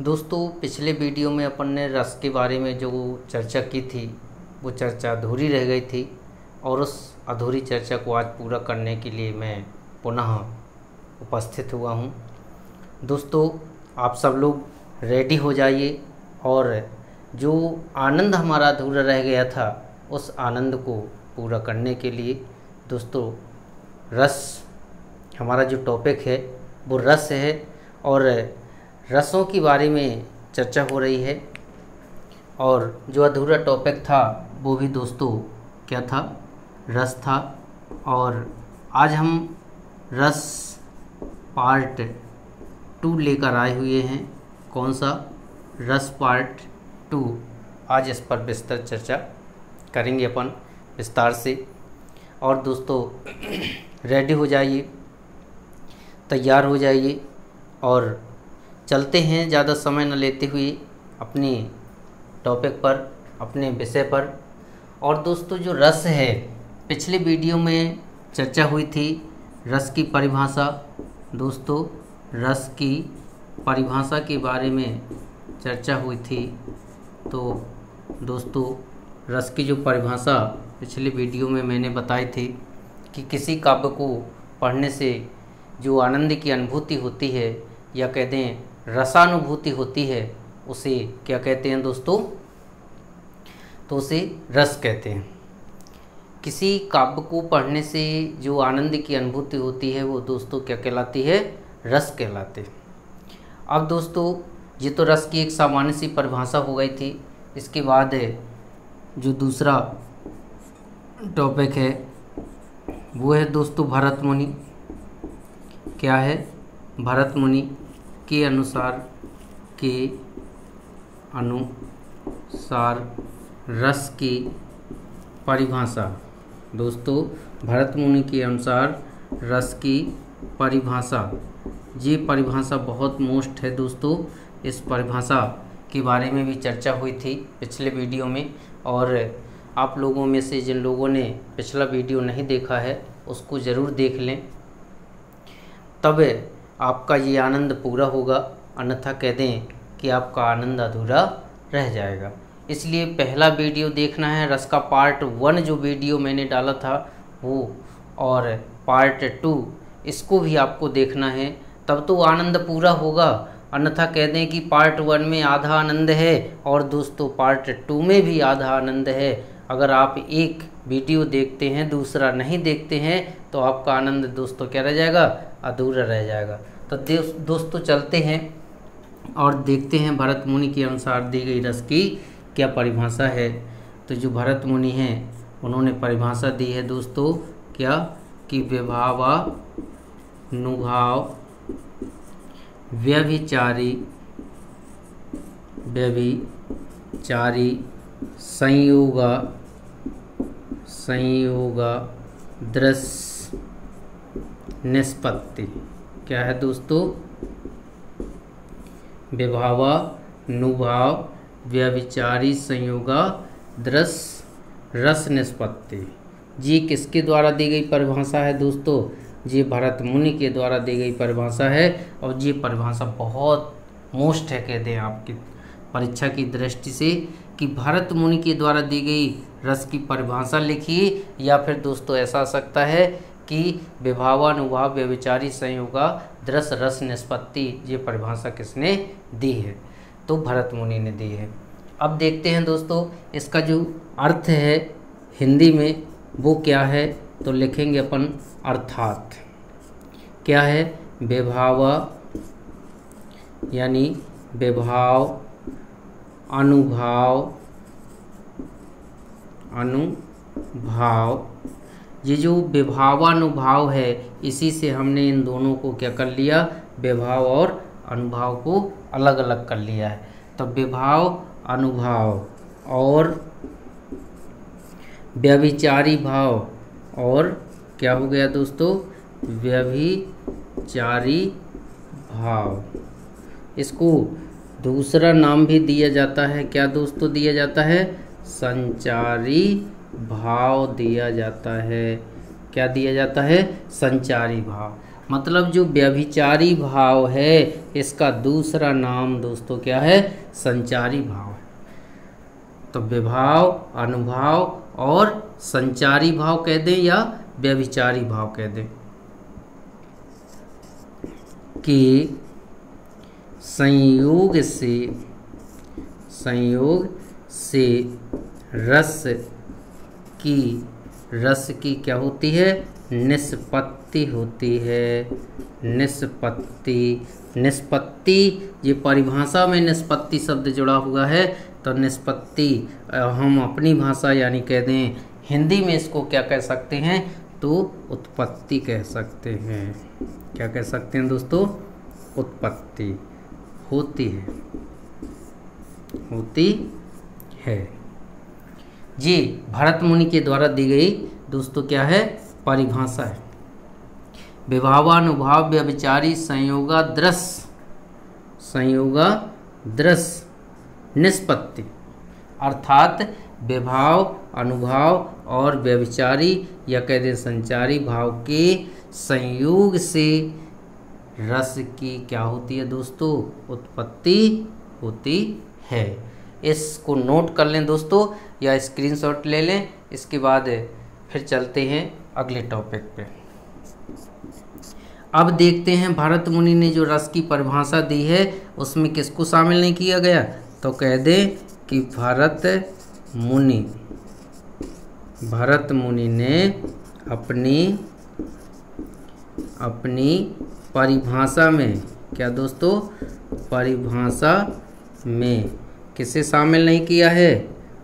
दोस्तों पिछले वीडियो में अपन ने रस के बारे में जो चर्चा की थी वो चर्चा अधूरी रह गई थी और उस अधूरी चर्चा को आज पूरा करने के लिए मैं पुनः उपस्थित हुआ हूँ। दोस्तों आप सब लोग रेडी हो जाइए और जो आनंद हमारा अधूरा रह गया था उस आनंद को पूरा करने के लिए दोस्तों रस हमारा जो टॉपिक है वो रस है और रसों के बारे में चर्चा हो रही है। और जो अधूरा टॉपिक था वो भी दोस्तों क्या था, रस था। और आज हम रस पार्ट 2 लेकर आए हुए हैं। कौन सा? रस पार्ट 2। आज इस पर विस्तार चर्चा करेंगे अपन विस्तार से। और दोस्तों रेडी हो जाइए, तैयार हो जाइए और चलते हैं ज़्यादा समय न लेते हुए अपने टॉपिक पर, अपने विषय पर। और दोस्तों जो रस है, पिछले वीडियो में चर्चा हुई थी रस की परिभाषा। दोस्तों रस की परिभाषा के बारे में चर्चा हुई थी। तो दोस्तों रस की जो परिभाषा पिछले वीडियो में मैंने बताई थी कि किसी काव्य को पढ़ने से जो आनंद की अनुभूति होती है या कहते हैं रसानुभूति होती है, उसे क्या कहते हैं दोस्तों? तो उसे रस कहते हैं। किसी काव्य को पढ़ने से जो आनंद की अनुभूति होती है वो दोस्तों क्या कहलाती है? रस कहलाते हैं। अब दोस्तों ये तो रस की एक सामान्य सी परिभाषा हो गई थी। इसके बाद जो दूसरा टॉपिक है वो है दोस्तों भरत मुनि। क्या है? भरत मुनि के अनुसार रस की परिभाषा। दोस्तों भरत मुनि के अनुसार रस की परिभाषा, ये परिभाषा बहुत मोस्ट है दोस्तों। इस परिभाषा के बारे में भी चर्चा हुई थी पिछले वीडियो में। और आप लोगों में से जिन लोगों ने पिछला वीडियो नहीं देखा है उसको ज़रूर देख लें, तब आपका ये आनंद पूरा होगा। अन्यथा कह दें कि आपका आनंद अधूरा रह जाएगा। इसलिए पहला वीडियो देखना है, रस का पार्ट 1 जो वीडियो मैंने डाला था वो, और पार्ट 2 इसको भी आपको देखना है, तब तो आनंद पूरा होगा। अन्यथा कह दें कि पार्ट 1 में आधा आनंद है और दोस्तों पार्ट 2 में भी आधा आनंद है। अगर आप एक वीडियो देखते हैं दूसरा नहीं देखते हैं तो आपका आनंद दोस्तों क्या रह जाएगा? अधूरा रह जाएगा। तो दोस्तों चलते हैं और देखते हैं भरत मुनि के अनुसार दी गई रस की क्या परिभाषा है। तो जो भरत मुनि हैं उन्होंने परिभाषा दी है दोस्तों क्या, कि विभावानुभाव व्यभिचारी संयोगा दृश्य निष्पत्ति। क्या है दोस्तों? विभावानुभाव व्यभिचारी संयोगा दृश्य रस निष्पत्ति। जी किसके द्वारा दी गई परिभाषा है दोस्तों? जी भरत मुनि के द्वारा दी गई परिभाषा है। और ये परिभाषा बहुत मोस्ट है, कह दें आपकी परीक्षा की दृष्टि से, कि भरत मुनि के द्वारा दी गई रस की परिभाषा लिखिए। या फिर दोस्तों ऐसा आ सकता है कि विभावानुभाव व्यभिचारी संयोगा दृश्य रस निष्पत्ति, ये परिभाषा किसने दी है? तो भरत मुनि ने दी है। अब देखते हैं दोस्तों इसका जो अर्थ है हिंदी में वो क्या है। तो लिखेंगे अपन अर्थात। क्या है? विभावा यानी विभाव अनुभाव, ये जो विभावानुभाव है इसी से हमने इन दोनों को क्या कर लिया? विभाव और अनुभाव को अलग अलग कर लिया है। तो विभाव अनुभाव और व्यभिचारी भाव, और क्या हो गया दोस्तों? व्यभिचारी भाव। इसको दूसरा नाम भी दिया जाता है। क्या दोस्तों दिया जाता है? संचारी भाव दिया जाता है। क्या दिया जाता है? संचारी भाव। मतलब जो व्यभिचारी भाव है इसका दूसरा नाम दोस्तों क्या है? संचारी भाव है। तो विभाव, अनुभाव और संचारी भाव कह दें या व्यभिचारी भाव कह दें कि संयोग से रस की क्या होती है? निष्पत्ति होती है। निष्पत्ति ये परिभाषा में निष्पत्ति शब्द जुड़ा हुआ है। तो निष्पत्ति हम अपनी भाषा यानी कह दें हिंदी में इसको क्या कह सकते हैं? तो उत्पत्ति कह सकते हैं। क्या कह सकते हैं दोस्तों? उत्पत्ति होती है जी। भरत मुनि के द्वारा दी गई दोस्तों क्या है? परिभाषा है। विभावानुभाव व्यभिचारी संयोगादृश निष्पत्ति, अर्थात विभाव, अनुभाव और व्यभिचारी या कह दें संचारी भाव के संयोग से रस की क्या होती है दोस्तों? उत्पत्ति होती है। इसको नोट कर लें दोस्तों या स्क्रीनशॉट ले लें। इसके बाद फिर चलते हैं अगले टॉपिक पे। अब देखते हैं भरत मुनि ने जो रस की परिभाषा दी है उसमें किसको शामिल नहीं किया गया? तो कह दें कि भरत मुनि ने अपनी परिभाषा में क्या दोस्तों? परिभाषा में किसे शामिल नहीं किया है?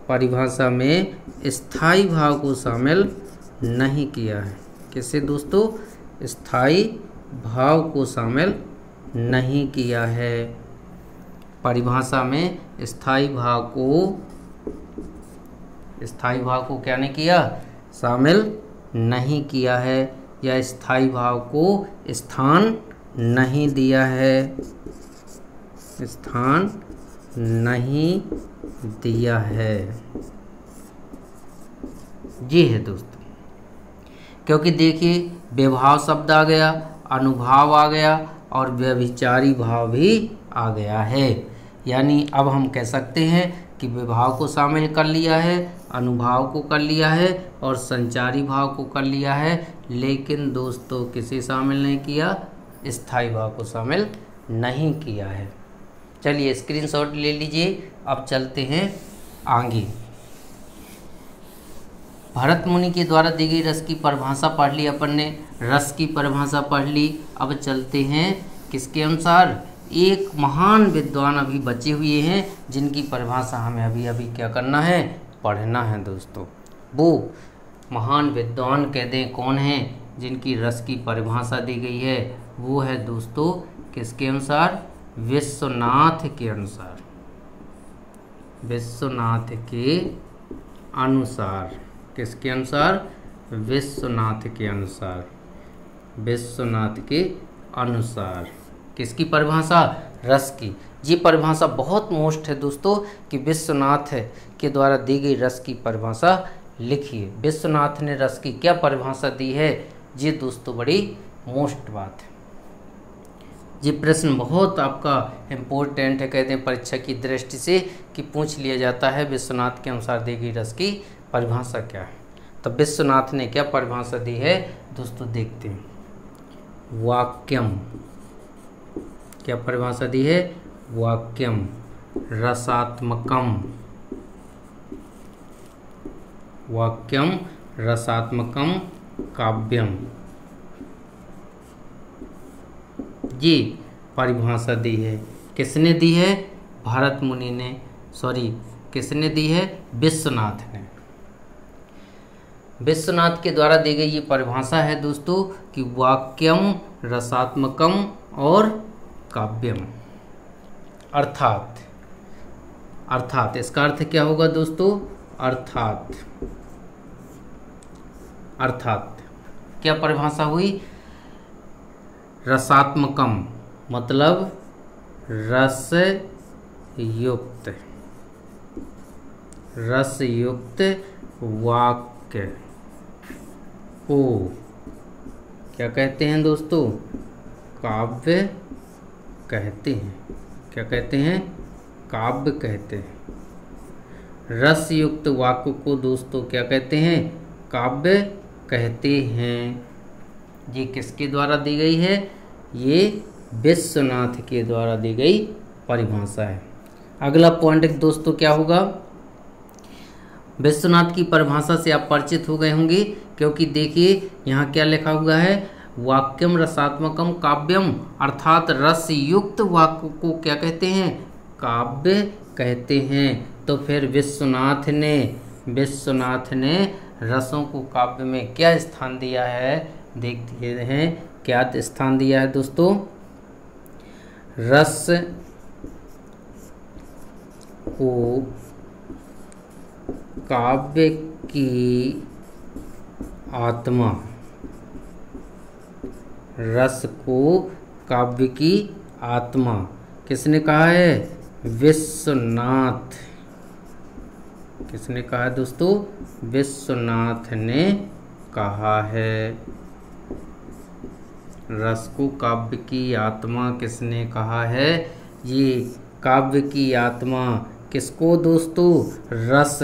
परिभाषा में स्थायी भाव को शामिल नहीं किया है। किसे दोस्तों? स्थायी भाव को शामिल नहीं किया है। परिभाषा में स्थायी भाव को क्या नहीं किया? शामिल नहीं किया है या स्थायी भाव को स्थान नहीं दिया है। स्थान नहीं दिया है ये है दोस्तों। क्योंकि देखिए विभाव शब्द आ गया, अनुभाव आ गया और व्यभिचारी भाव भी आ गया है। यानी अब हम कह सकते हैं कि विभाव को शामिल कर लिया है, अनुभाव को कर लिया है और संचारी भाव को कर लिया है, लेकिन दोस्तों किसे शामिल नहीं किया? स्थायी भाव को शामिल नहीं किया है। चलिए स्क्रीनशॉट ले लीजिए। अब चलते हैं आगे। भरत मुनि के द्वारा दी गई रस की परिभाषा पढ़ ली अपन ने, रस की परिभाषा पढ़ ली। अब चलते हैं किसके अनुसार? एक महान विद्वान अभी बचे हुए हैं जिनकी परिभाषा हमें अभी क्या करना है? पढ़ना है दोस्तों। वो महान विद्वान कह दें कौन है जिनकी रस की परिभाषा दी गई है? वो है दोस्तों किसके अनुसार? विश्वनाथ के अनुसार। विश्वनाथ के अनुसार। किसके अनुसार? विश्वनाथ के अनुसार। विश्वनाथ के अनुसार किसकी परिभाषा? रस की। ये परिभाषा बहुत मोस्ट है दोस्तों कि विश्वनाथ के द्वारा दी गई रस की परिभाषा लिखिए। विश्वनाथ ने रस की क्या परिभाषा दी है? ये दोस्तों बड़ी मोस्ट बात है। ये प्रश्न बहुत आपका इम्पोर्टेंट है, कहते हैं परीक्षा की दृष्टि से कि पूछ लिया जाता है विश्वनाथ के अनुसार दी गई रस की परिभाषा क्या है। तो विश्वनाथ ने क्या परिभाषा दी है दोस्तों? देखते हैं। वाक्यम, क्या परिभाषा दी है? वाक्यम रसात्मकम। वाक्यम रसात्मकम काव्यम, ये परिभाषा दी है। किसने दी है? भरत मुनि ने, किसने दी है? विश्वनाथ ने। विश्वनाथ के द्वारा दी गई ये परिभाषा है दोस्तों कि वाक्यम रसात्मकम और काव्यम। अर्थात इसका अर्थ क्या होगा दोस्तों? अर्थात क्या परिभाषा हुई? रसात्मकम मतलब रस युक्त वाक्य को क्या कहते हैं दोस्तों? काव्य कहते हैं। क्या कहते हैं? काव्य कहते हैं। रस युक्त वाक्य को दोस्तों क्या कहते हैं? काव्य कहते हैं। ये किसके द्वारा दी गई है? ये विश्वनाथ के द्वारा दी गई परिभाषा है। अगला पॉइंट दोस्तों क्या होगा? विश्वनाथ की परिभाषा से आप परिचित हो गए होंगे, क्योंकि देखिए यहाँ क्या लिखा हुआ है, वाक्यम रसात्मकम काव्यम, अर्थात रस युक्त वाक्य को क्या कहते हैं? काव्य कहते हैं। तो फिर विश्वनाथ ने रसों को काव्य में क्या स्थान दिया है? देखते हैं क्या स्थान दिया है दोस्तों। रस को काव्य की आत्मा, रस को काव्य की आत्मा किसने कहा है? विश्वनाथ। किसने कहा है दोस्तों? विश्वनाथ ने कहा है। रस को काव्य की आत्मा किसने कहा है? ये काव्य की आत्मा किसको दोस्तों? रस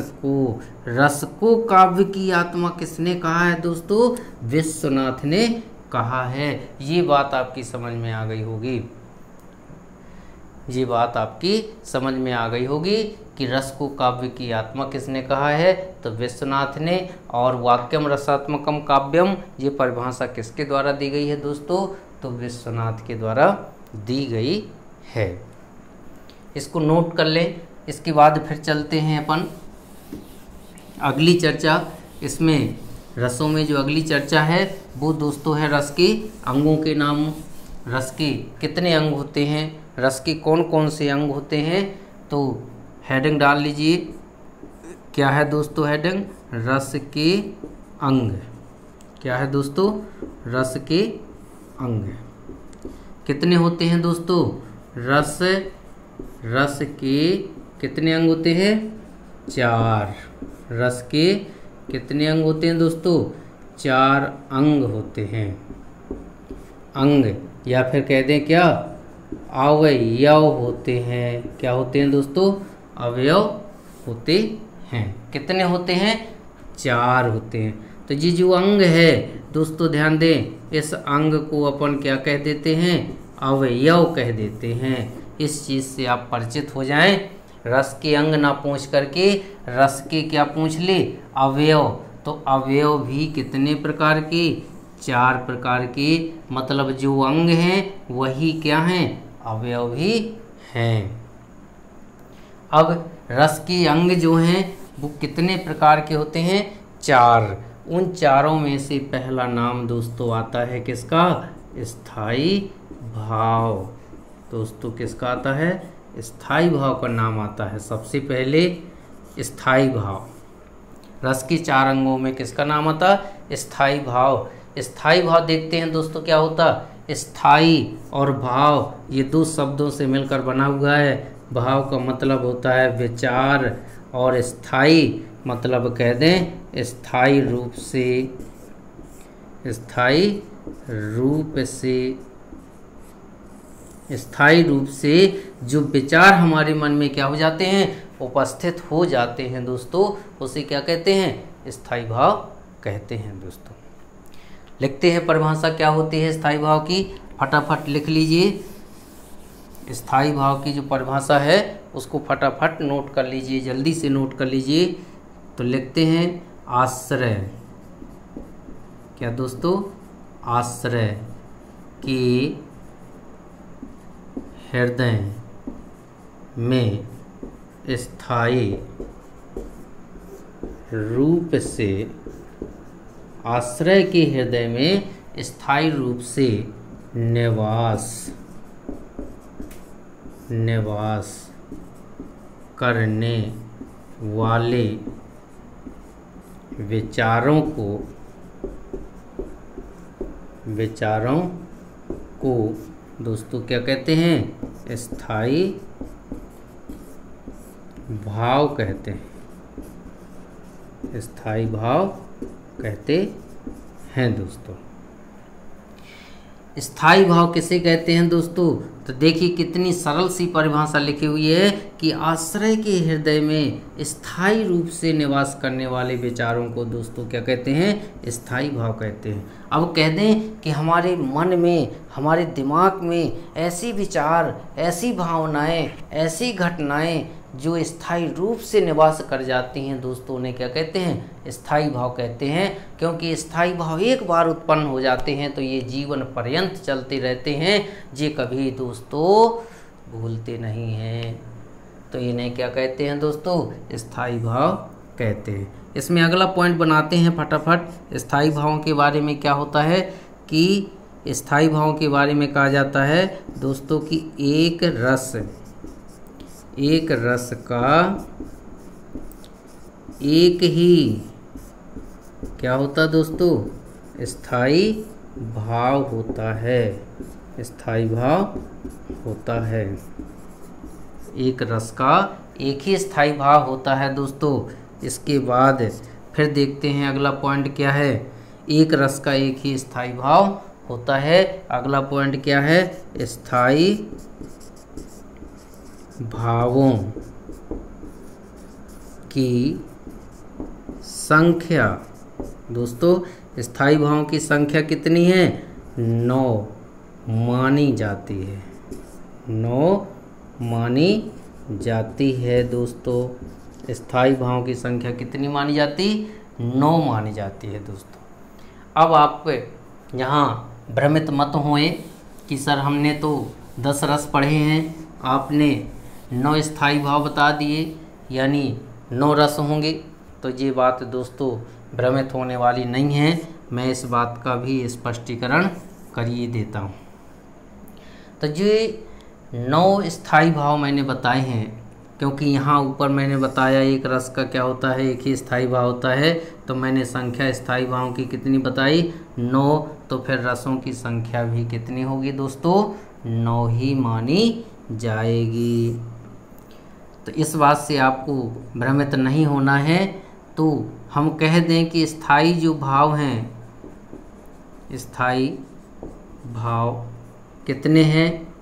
को काव्य की आत्मा किसने कहा है दोस्तों? विश्वनाथ ने कहा है। ये बात आपकी समझ में आ गई होगी। ये बात आपकी समझ में आ गई होगी कि रस को काव्य की आत्मा किसने कहा है? तो विश्वनाथ ने। और वाक्यम रसात्मकम काव्यम, ये परिभाषा किसके द्वारा दी गई है दोस्तों? तो विश्वनाथ के द्वारा दी गई है। इसको नोट कर लें। इसके बाद फिर चलते हैं अपन अगली चर्चा। इसमें रसों में जो अगली चर्चा है वो दोस्तों है रस के अंगों के नाम। रस के कितने अंग होते हैं? रस के कौन कौन से अंग होते हैं? तो हेडिंग डाल लीजिए। क्या है दोस्तों हेडिंग? रस के अंग। क्या है दोस्तों? रस के अंग कितने होते हैं दोस्तों? रस के कितने अंग होते हैं? 4। रस के कितने अंग होते हैं दोस्तों? 4 अंग होते हैं। अंग या फिर कह दें क्या? अवयव होते हैं। क्या होते हैं दोस्तों? अवयव होते हैं। कितने होते हैं? 4 होते हैं। तो ये जो अंग है दोस्तों ध्यान दें, इस अंग को अपन क्या कह देते हैं? अवयव कह देते हैं। इस चीज़ से आप परिचित हो जाएं। रस के अंग ना पूछ करके रस के क्या पूछ ले? अवयव। तो अवयव भी कितने प्रकार के? 4 प्रकार के। मतलब जो अंग हैं वही क्या हैं? अवयव भी हैं। अब रस के अंग जो हैं वो कितने प्रकार के होते हैं? 4। उन चारों में से पहला नाम दोस्तों आता है किसका? स्थाई भाव। दोस्तों किसका आता है? स्थाई भाव का नाम आता है। सबसे पहले स्थाई भाव। रस के 4 अंगों में किसका नाम आता? स्थाई भाव। स्थाई भाव देखते हैं दोस्तों क्या होता? स्थाई और भाव ये 2 शब्दों से मिलकर बना हुआ है। भाव का मतलब होता है विचार, और स्थाई मतलब कह दें स्थाई रूप से जो विचार हमारे मन में क्या हो जाते हैं? उपस्थित हो जाते हैं दोस्तों, उसे क्या कहते हैं? स्थाई भाव कहते हैं दोस्तों। लिखते हैं परिभाषा क्या होती है स्थाई भाव की, फटाफट लिख लीजिए। स्थाई भाव की जो परिभाषा है उसको फटाफट नोट कर लीजिए, जल्दी से नोट कर लीजिए। तो लिखते हैं आश्रय। क्या दोस्तों? आश्रय के हृदय में स्थायी रूप से, आश्रय के हृदय में स्थायी रूप से निवास करने वाले विचारों को दोस्तों क्या कहते हैं? स्थायी भाव कहते हैं। स्थायी भाव कहते हैं दोस्तों। स्थाई भाव किसे कहते हैं दोस्तों? तो देखिए कितनी सरल सी परिभाषा लिखी हुई है कि आश्रय के हृदय में स्थायी रूप से निवास करने वाले विचारों को दोस्तों क्या कहते हैं? स्थाई भाव कहते हैं। अब कह दें कि हमारे मन में, हमारे दिमाग में ऐसी विचार, ऐसी भावनाएं, ऐसी घटनाएं जो स्थायी रूप से निवास कर जाती हैं दोस्तों, उन्हें क्या कहते हैं? स्थायी भाव कहते हैं। क्योंकि स्थायी भाव एक बार उत्पन्न हो जाते हैं तो ये जीवन पर्यंत चलते रहते हैं, ये कभी दोस्तों भूलते नहीं हैं। तो इन्हें क्या कहते हैं दोस्तों? स्थायी भाव कहते हैं। इसमें अगला पॉइंट बनाते हैं फटाफट। स्थायी भावों के बारे में क्या होता है कि स्थायी भावों के बारे में कहा जाता है दोस्तों कि एक रस का एक ही क्या होता है दोस्तों? स्थायी भाव होता है। स्थायी भाव होता है। एक रस का एक ही स्थायी भाव होता है दोस्तों। इसके बाद फिर देखते हैं अगला पॉइंट क्या है। एक रस का एक ही स्थायी भाव होता है। अगला पॉइंट क्या है? स्थायी भावों की संख्या दोस्तों, स्थायी भावों की संख्या कितनी है? 9 मानी जाती है। 9 मानी जाती है दोस्तों। स्थायी भावों की संख्या कितनी मानी जाती? 9 मानी जाती है दोस्तों। अब आप यहाँ भ्रमित मत होए कि सर हमने तो 10 रस पढ़े हैं, आपने 9 स्थायी भाव बता दिए, यानी 9 रस होंगे। तो ये बात दोस्तों भ्रमित होने वाली नहीं है। मैं इस बात का भी स्पष्टीकरण करिए देता हूँ। तो ये 9 स्थायी भाव मैंने बताए हैं, क्योंकि यहाँ ऊपर मैंने बताया एक रस का क्या होता है? एक ही स्थायी भाव होता है। तो मैंने संख्या स्थायी भावों की कितनी बताई? 9। तो फिर रसों की संख्या भी कितनी होगी दोस्तों? 9 ही मानी जाएगी। तो इस बात से आपको भ्रमित नहीं होना है। तो हम कह दें कि स्थायी जो भाव हैं, स्थायी भाव कितने हैं?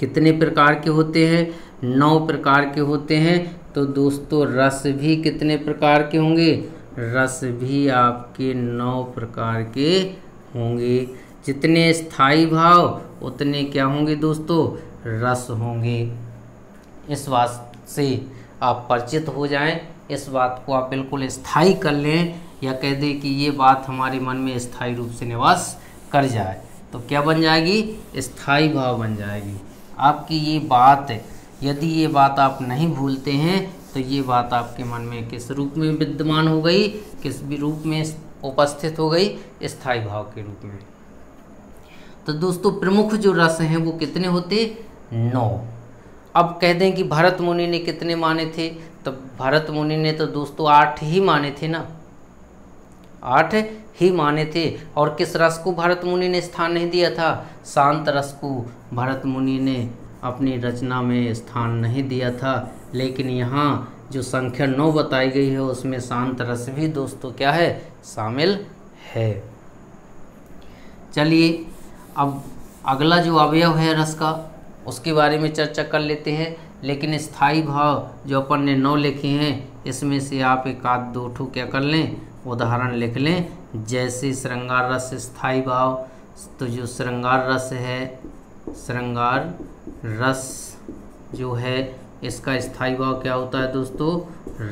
कितने प्रकार के होते हैं? 9 प्रकार के होते हैं। तो दोस्तों रस भी कितने प्रकार के होंगे? रस भी आपके 9 प्रकार के होंगे। जितने स्थायी भाव उतने क्या होंगे दोस्तों? रस होंगे। इस बात से आप परिचित हो जाएं। इस बात को आप बिल्कुल स्थायी कर लें, या कह दें कि ये बात हमारे मन में स्थायी रूप से निवास कर जाए। तो क्या बन जाएगी? स्थायी भाव बन जाएगी। आपकी ये बात, यदि ये बात आप नहीं भूलते हैं तो ये बात आपके मन में किस रूप में विद्यमान हो गई? किस भी रूप में उपस्थित हो गई? स्थायी भाव के रूप में। तो दोस्तों प्रमुख जो रस हैं वो कितने होते? 9। अब कह दें कि भरत मुनि ने कितने माने थे? तो भरत मुनि ने तो दोस्तों 8 ही माने थे ना, 8 ही माने थे। और किस रस को भरत मुनि ने स्थान नहीं दिया था? शांत रस को भरत मुनि ने अपनी रचना में स्थान नहीं दिया था। लेकिन यहाँ जो संख्या 9 बताई गई है उसमें शांत रस भी दोस्तों क्या है? शामिल है। चलिए अब अगला जो अवयव है रस का उसके बारे में चर्चा कर लेते हैं। लेकिन स्थायी भाव जो अपन ने 9 लिखे हैं, इसमें से आप एक आध दो ठो क्या कर लें? उदाहरण लिख लें। जैसे श्रृंगार रस स्थायी भाव, तो जो श्रृंगार रस है, श्रृंगार रस जो है इसका स्थायी भाव क्या होता है दोस्तों?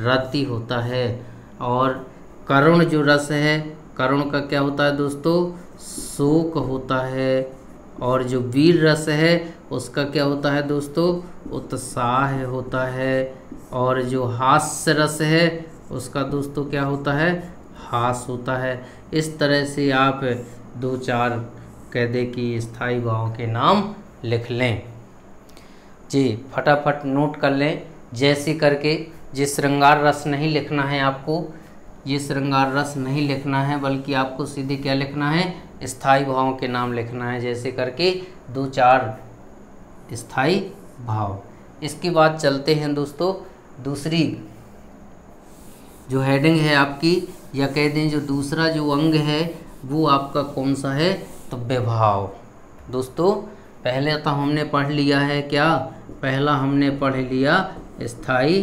रति होता है। और करुण जो रस है, करुण का क्या होता है दोस्तों? शोक होता है। और जो वीर रस है उसका क्या होता है दोस्तों? उत्साह होता है। और जो हास्य रस है उसका दोस्तों क्या होता है? हास होता है। इस तरह से आप 2-4 कह दे कि स्थायी भाव के नाम लिख लें। जी फटाफट नोट कर लें। जैसे करके ये श्रृंगार रस नहीं लिखना है आपको, ये श्रृंगार रस नहीं लिखना है, बल्कि आपको सीधे क्या लिखना है? स्थायी भावों के नाम लिखना है। जैसे करके 2-4 स्थायी भाव। इसके बाद चलते हैं दोस्तों दूसरी जो हेडिंग है आपकी, या कह दें जो दूसरा जो अंग है वो आपका कौन सा है? तो विभाव। दोस्तों पहले तो हमने पढ़ लिया है क्या, पहला हमने पढ़ लिया स्थायी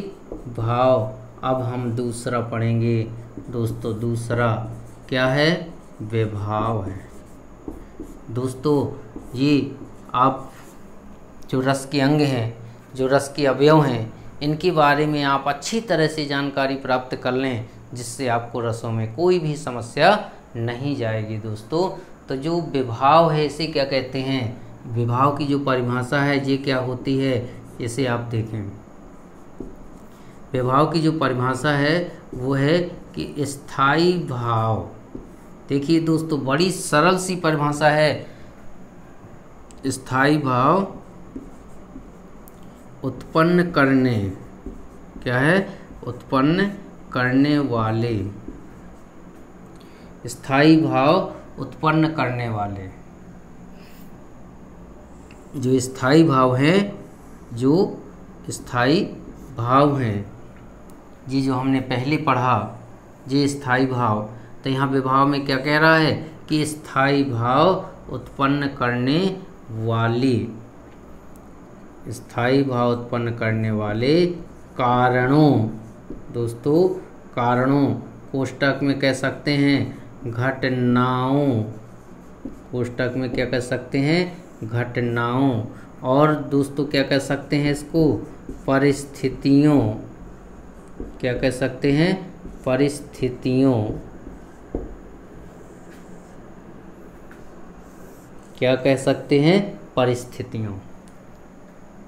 भाव। अब हम दूसरा पढ़ेंगे दोस्तों। दूसरा क्या है, विभाव है। दोस्तों ये आप जो रस के अंग हैं, जो रस के अवयव हैं, इनके बारे में आप अच्छी तरह से जानकारी प्राप्त कर लें, जिससे आपको रसों में कोई भी समस्या नहीं जाएगी दोस्तों। तो जो विभाव है इसे क्या कहते हैं, विभाव की जो परिभाषा है ये क्या होती है, इसे आप देखें। विभाव की जो परिभाषा है वो है कि स्थायी भाव। देखिए दोस्तों बड़ी सरल सी परिभाषा है। स्थायी भाव उत्पन्न करने, क्या है, उत्पन्न करने वाले, स्थायी भाव उत्पन्न करने वाले। जो स्थायी भाव हैं, जो स्थायी भाव हैं, ये जो हमने पहले पढ़ा, ये स्थायी भाव। तो यहाँ विभाव में क्या कह रहा है कि स्थायी भाव उत्पन्न करने वाले, स्थायी भाव उत्पन्न करने वाले कारणों। दोस्तों कारणों कोष्टक में कह सकते हैं घटनाओं, कोष्टक में क्या कह सकते हैं, घटनाओं। और दोस्तों क्या कह सकते हैं इसको, परिस्थितियों। क्या कह सकते हैं, परिस्थितियों। क्या कह सकते हैं, परिस्थितियों।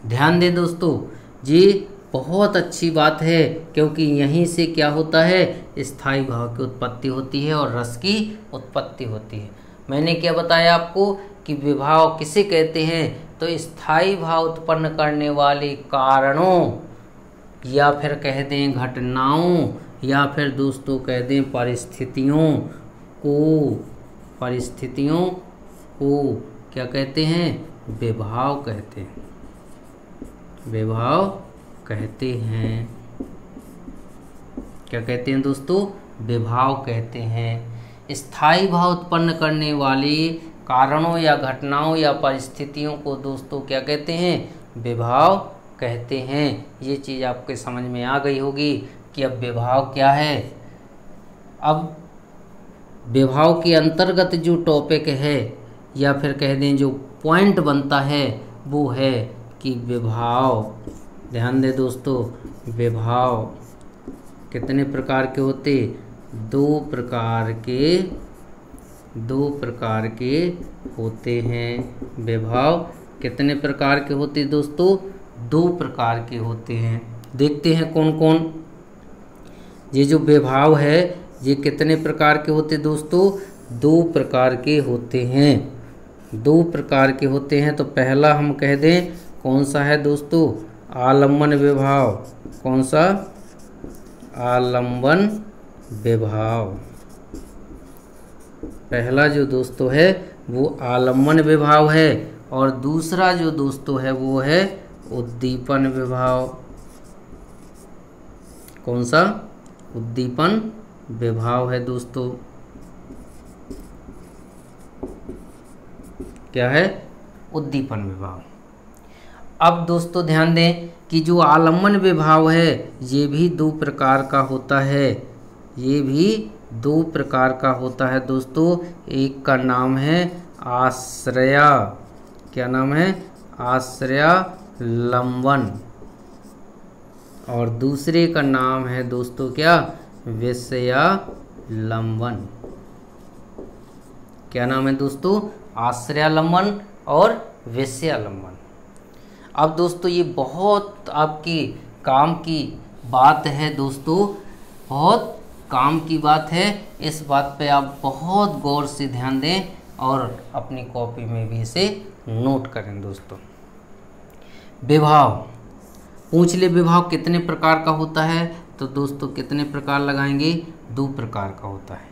ध्यान दें दोस्तों, ये बहुत अच्छी बात है, क्योंकि यहीं से क्या होता है, स्थायी भाव की उत्पत्ति होती है और रस की उत्पत्ति होती है। मैंने क्या बताया आपको कि विभाव किसे कहते हैं, तो स्थायी भाव उत्पन्न करने वाले कारणों, या फिर कह दें घटनाओं, या फिर दोस्तों कह दें परिस्थितियों को। परिस्थितियों को क्या कहते हैं, विभाव कहते हैं, विभाव कहते हैं। क्या कहते हैं दोस्तों, विभाव कहते हैं। स्थायी भाव उत्पन्न करने वाले कारणों या घटनाओं या परिस्थितियों को दोस्तों क्या कहते हैं, विभाव कहते हैं। ये चीज़ आपके समझ में आ गई होगी कि अब विभाव क्या है। अब विभाव के अंतर्गत जो टॉपिक है, या फिर कह दें जो पॉइंट बनता है, वो है कि विभाव, ध्यान दें दोस्तों, विभाव कितने प्रकार के होते, दो प्रकार के होते हैं। विभाव कितने प्रकार के होते दोस्तों, दो प्रकार के होते हैं। देखते हैं कौन कौन। ये जो विभाव है ये कितने प्रकार के होते दोस्तों, दो प्रकार के होते हैं। दो प्रकार के होते हैं। तो पहला हम कह दें कौन सा है दोस्तों, आलम्बन विभाव। कौन सा, आलम्बन विभाव। पहला जो दोस्तों है वो आलम्बन विभाव है, और दूसरा जो दोस्तों है वो है उद्दीपन विभाव। कौन सा, उद्दीपन विभाव है दोस्तों। क्या है, उद्दीपन विभाव। अब दोस्तों ध्यान दें कि जो आलम्बन विभाव है ये भी दो प्रकार का होता है। ये भी दो प्रकार का होता है दोस्तों। एक का नाम है आश्रया, क्या नाम है, आश्रयालंबन, और दूसरे का नाम है दोस्तों क्या, विषयालंबन। क्या नाम है दोस्तों, आश्रयालंबन और विषयालंबन। अब दोस्तों ये बहुत आपकी काम की बात है दोस्तों, बहुत काम की बात है। इस बात पे आप बहुत गौर से ध्यान दें और अपनी कॉपी में भी इसे नोट करें दोस्तों। विभाव पूछ ले, विभाव कितने प्रकार का होता है, तो दोस्तों कितने प्रकार लगाएंगे, दो प्रकार का होता है।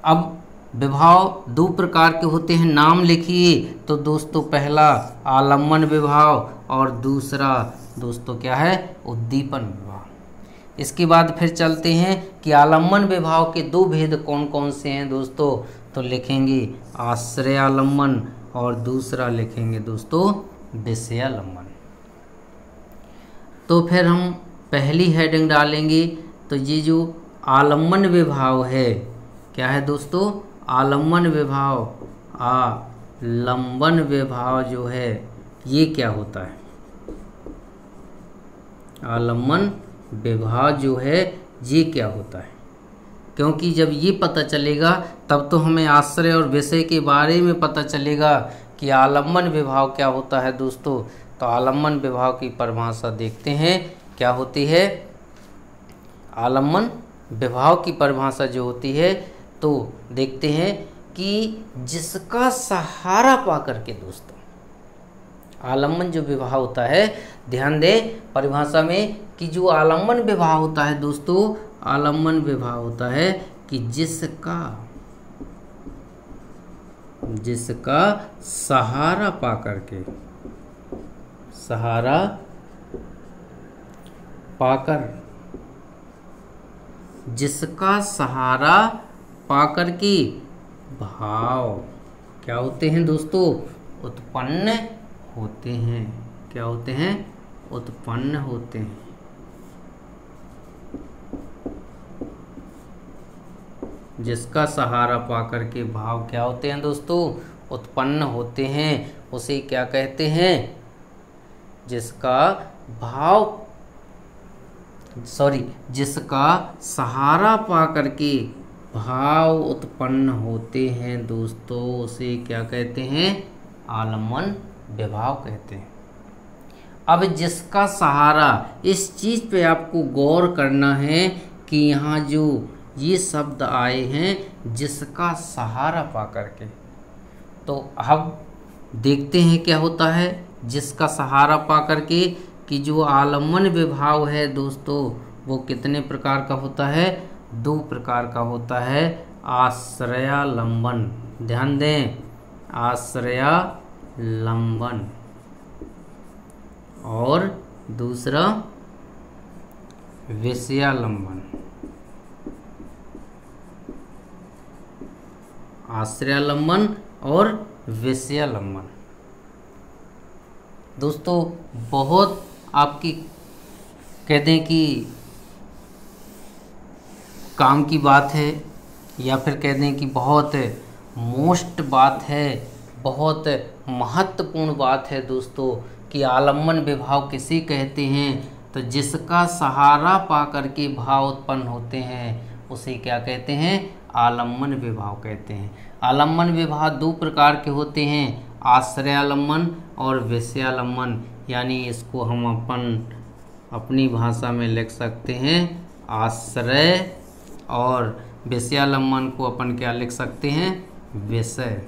अब विभाव दो प्रकार के होते हैं, नाम लिखिए। तो दोस्तों पहला आलम्बन विभाव और दूसरा दोस्तों क्या है, उद्दीपन विभाव। इसके बाद फिर चलते हैं कि आलम्बन विभाव के दो भेद कौन कौन से हैं दोस्तों, तो लिखेंगे आश्रयालंबन और दूसरा लिखेंगे दोस्तों विषयालंबन। तो फिर हम पहली हेडिंग डालेंगे, तो ये जो आलम्बन विभाव है, क्या है दोस्तों, आलम्बन विभाव, आलम्बन विभाव जो है ये क्या होता है, आलम्बन विभाव जो है ये क्या होता है। क्योंकि जब ये पता चलेगा तब तो हमें आश्रय और विषय के बारे में पता चलेगा कि आलम्बन विभाव क्या होता है दोस्तों। तो आलम्बन विभाव की परिभाषा देखते हैं क्या होती है। आलम्बन विभाव की परिभाषा जो होती है तो देखते हैं कि जिसका सहारा पा करके दोस्तों, आलम्बन जो विभाव होता है, ध्यान दें परिभाषा में कि जो आलम्बन विभाव होता है दोस्तों, आलम्बन विभाव होता है कि जिसका सहारा पा करके, सहारा पाकर, जिसका सहारा पाकर के भाव क्या होते हैं दोस्तों, उत्पन्न होते हैं। क्या होते हैं, उत्पन्न होते हैं। जिसका सहारा पाकर के भाव क्या होते हैं दोस्तों, उत्पन्न होते हैं, उसे क्या कहते हैं, जिसका भाव जिसका सहारा पाकर के भाव उत्पन्न होते हैं दोस्तों, उसे क्या कहते हैं, आलम्बन विभाव कहते हैं। अब जिसका सहारा, इस चीज पे आपको गौर करना है कि यहाँ जो ये शब्द आए हैं जिसका सहारा पा करके, तो अब देखते हैं क्या होता है जिसका सहारा पा करके, कि जो आलम्बन विभाव है दोस्तों वो कितने प्रकार का होता है, 2 प्रकार का होता है। आश्रयालंबन, ध्यान दें, आश्रयालंबन, और दूसरा विषयालंबन। आश्रयालंबन और विषयालंबन दोस्तों बहुत आपकी कह दें कि काम की बात है, या फिर कह दें कि बहुत मोस्ट बात है, बहुत महत्वपूर्ण बात है दोस्तों कि आलम्बन विभाव किसे कहते हैं। तो जिसका सहारा पा करके भाव उत्पन्न होते हैं उसे क्या कहते हैं, आलम्बन विभाव कहते हैं। आलम्बन विभाव 2 प्रकार के होते हैं, आश्रयालंबन और विषयालंबन। यानी इसको हम अपनी भाषा में लिख सकते हैं आश्रय, और विषयालंबन को अपन क्या लिख सकते हैं, विषय।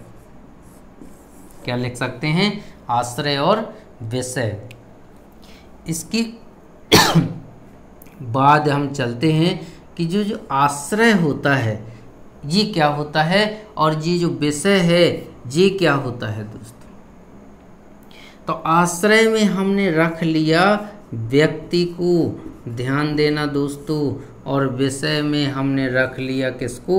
क्या लिख सकते हैं, आश्रय और विषय। इसके बाद हम चलते हैं कि जो आश्रय होता है ये क्या होता है, और ये जो विषय है ये क्या होता है दोस्तों। तो आश्रय में हमने रख लिया व्यक्ति को, ध्यान देना दोस्तों, और विषय में हमने रख लिया किसको,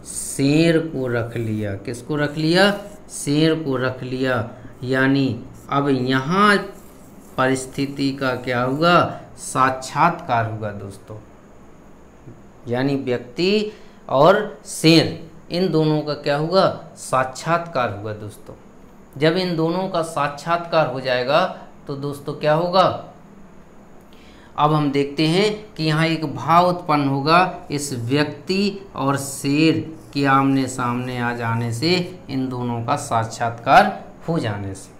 शेर को रख लिया। किसको रख लिया, शेर को रख लिया। यानी अब यहाँ परिस्थिति का क्या हुआ, साक्षात्कार हुआ दोस्तों। यानी व्यक्ति और शेर, इन दोनों का क्या हुआ, साक्षात्कार हुआ दोस्तों। जब इन दोनों का साक्षात्कार हो जाएगा तो दोस्तों क्या होगा, अब हम देखते हैं कि यहाँ एक भाव उत्पन्न होगा इस व्यक्ति और शेर के आमने सामने आ जाने से, इन दोनों का साक्षात्कार हो जाने से।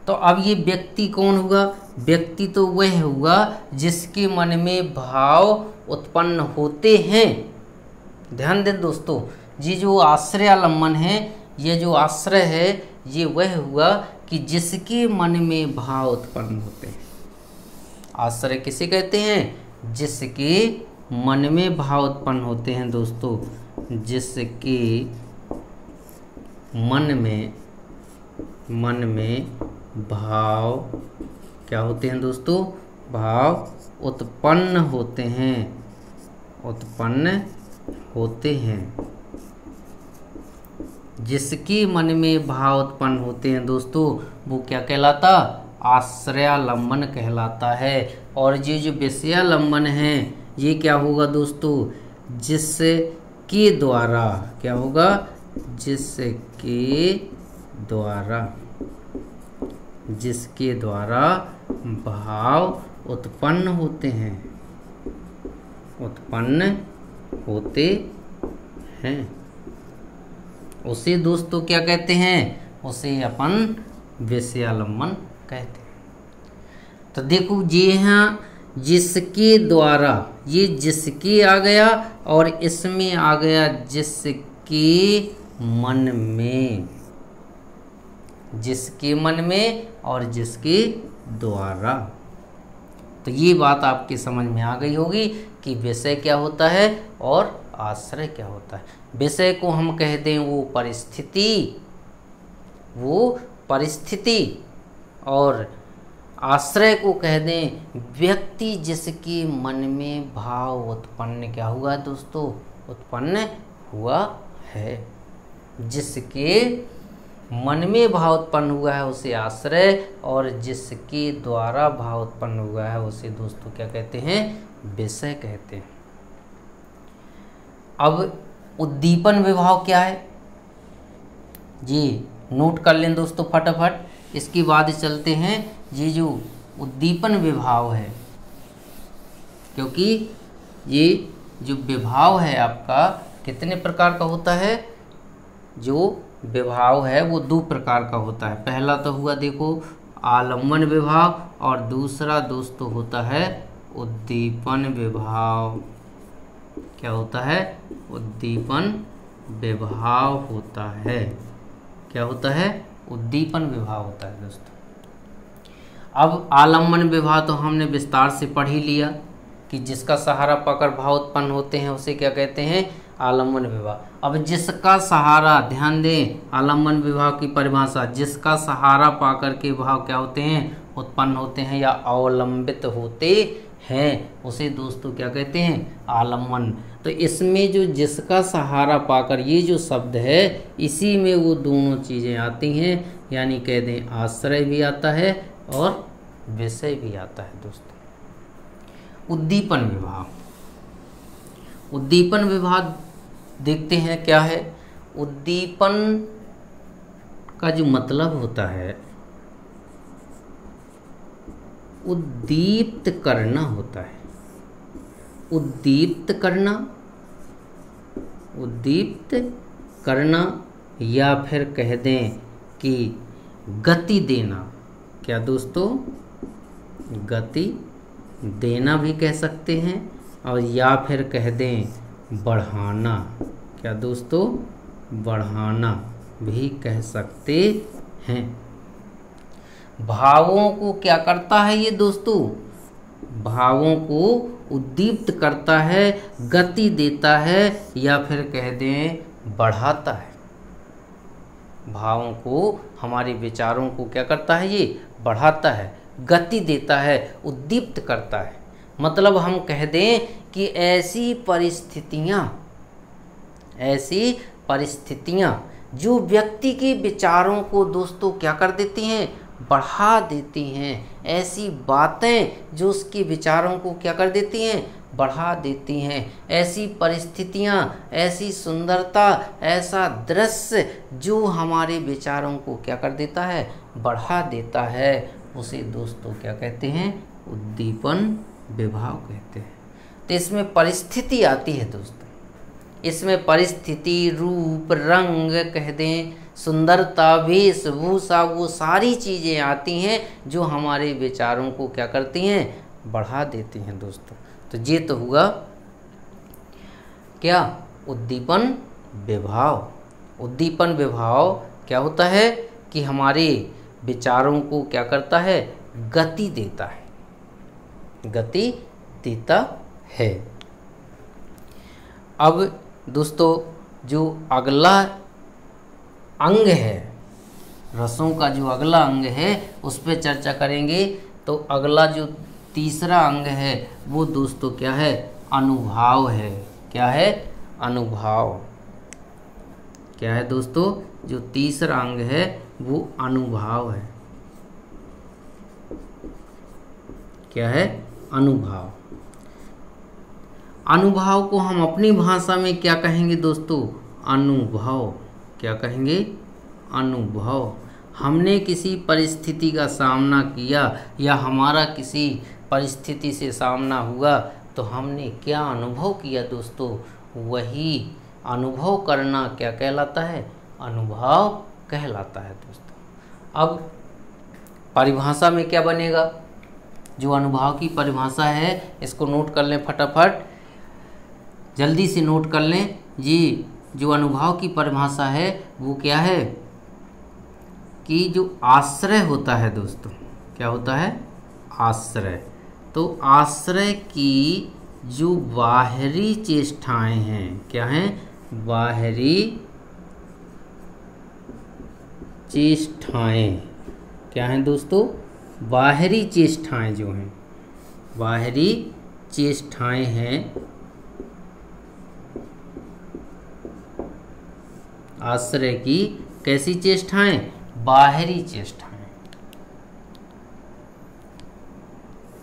तो अब ये व्यक्ति कौन हुआ, व्यक्ति तो वह हुआ जिसके मन में भाव उत्पन्न होते हैं। ध्यान दें दोस्तों, ये जो आश्रयालंबन है, ये जो आश्रय है, ये वह हुआ कि जिसके मन में भाव उत्पन्न होते हैं। आश्रय किसे कहते हैं, जिसके मन में भाव उत्पन्न होते हैं दोस्तों। जिसके मन में भाव क्या होते हैं दोस्तों, भाव उत्पन्न होते हैं, उत्पन्न होते हैं। जिसके मन में भाव उत्पन्न होते हैं दोस्तों, वो क्या कहलाता? आश्रयालंबन कहलाता है। और ये जो विषयालंबन है ये क्या होगा दोस्तों? जिसके द्वारा क्या होगा? जिसके द्वारा भाव उत्पन्न होते हैं उसे दोस्तों क्या कहते हैं? उसे अपन विषयालंबन कहते हैं। तो देखो ये यहाँ जिसके द्वारा, ये जिसके आ गया और इसमें आ गया जिसके मन में, जिसके मन में और जिसके द्वारा। तो ये बात आपकी समझ में आ गई होगी कि विषय क्या होता है और आश्रय क्या होता है। विषय को हम कह दें वो परिस्थिति, और आश्रय को कह दें व्यक्ति जिसके मन में भाव उत्पन्न क्या हुआ दोस्तों? उत्पन्न हुआ है। जिसके मन में भाव उत्पन्न हुआ है उसे आश्रय, और जिसके द्वारा भाव उत्पन्न हुआ है उसे दोस्तों क्या कहते हैं? विषय कहते हैं। अब उद्दीपन विभाव क्या है जी नोट कर लें दोस्तों फटाफट। इसके बाद चलते हैं ये जो उद्दीपन विभाव है, क्योंकि ये जो विभाव है आपका कितने प्रकार का होता है? जो विभाव है वो दो प्रकार का होता है। पहला तो हुआ देखो आलम्बन विभाव, और दूसरा दोस्तों होता है उद्दीपन विभाव। क्या होता है? उद्दीपन विभाव होता है। क्या होता है? उद्दीपन विभाव होता है दोस्तों। अब आलम्बन विभाव तो हमने विस्तार से पढ़ ही लिया कि जिसका सहारा पाकर भाव उत्पन्न होते हैं उसे क्या कहते हैं? आलम्बन विभाव। अब जिसका सहारा, ध्यान दें आलम्बन विभाव की परिभाषा, जिसका सहारा पाकर के भाव क्या होते हैं? उत्पन्न होते हैं या अवलंबित होते हैं, उसे दोस्तों क्या कहते हैं? आलम्बन। तो इसमें जो जिसका सहारा पाकर ये जो शब्द है, इसी में वो दोनों चीज़ें आती हैं, यानी कह दें आश्रय भी आता है और विषय भी आता है दोस्तों। उद्दीपन विभाव, उद्दीपन विभाव देखते हैं क्या है। उद्दीपन का जो मतलब होता है उद्दीप्त करना होता है। उद्दीप्त करना या फिर कह दें कि गति देना। क्या दोस्तों? गति देना भी कह सकते हैं, और या फिर कह दें बढ़ाना। क्या दोस्तों? बढ़ाना भी कह सकते हैं। भावों को क्या करता है ये दोस्तों? भावों को उद्दीप्त करता है, गति देता है, या फिर कह दें बढ़ाता है। भावों को, हमारे विचारों को क्या करता है? ये बढ़ाता है, गति देता है, उद्दीप्त करता है। मतलब हम कह दें कि ऐसी परिस्थितियाँ जो व्यक्ति के विचारों को दोस्तों क्या कर देती हैं? बढ़ा देती हैं। ऐसी बातें जो उसके विचारों को क्या कर देती हैं? बढ़ा देती हैं। ऐसी परिस्थितियाँ, ऐसी सुंदरता, ऐसा दृश्य जो हमारे विचारों को क्या कर देता है? बढ़ा देता है, उसे दोस्तों क्या कहते हैं? उद्दीपन विभाव कहते हैं। तो इसमें परिस्थिति आती है दोस्तों। इसमें परिस्थिति, रूप, रंग कह दें, सुंदरता, वेशभूषा, वो सारी चीज़ें आती हैं जो हमारे विचारों को क्या करती हैं? बढ़ा देती हैं दोस्तों। तो ये तो हुआ क्या? उद्दीपन विभाव। उद्दीपन विभाव क्या होता है कि हमारे विचारों को क्या करता है? गति देता है, गति देता है। अब दोस्तों जो अगला अंग है, रसों का जो अगला अंग है उस पर चर्चा करेंगे। तो अगला जो तीसरा अंग है वो दोस्तों क्या है? अनुभाव है। क्या है? अनुभाव। क्या है दोस्तों? जो तीसरा अंग है वो अनुभाव है। क्या है? अनुभाव। अनुभाव को हम अपनी भाषा में क्या कहेंगे दोस्तों? अनुभव। क्या कहेंगे? अनुभव। हमने किसी परिस्थिति का सामना किया या हमारा किसी परिस्थिति से सामना हुआ तो हमने क्या अनुभव किया दोस्तों? वही अनुभव करना क्या कहलाता है? अनुभव कहलाता है दोस्तों। अब परिभाषा में क्या बनेगा? जो अनुभव की परिभाषा है इसको नोट कर लें फटाफट, जल्दी से नोट कर लें जी। जो अनुभव की परिभाषा है वो क्या है कि जो आश्रय होता है दोस्तों, क्या होता है? आश्रय। तो आश्रय की जो बाहरी चेष्टाएं हैं, क्या हैं? बाहरी चेष्टाएं। क्या हैं दोस्तों? बाहरी चेष्टाएं जो हैं, बाहरी चेष्टाएं हैं आश्रय की। कैसी चेष्टाएं? बाहरी चेष्टाएं।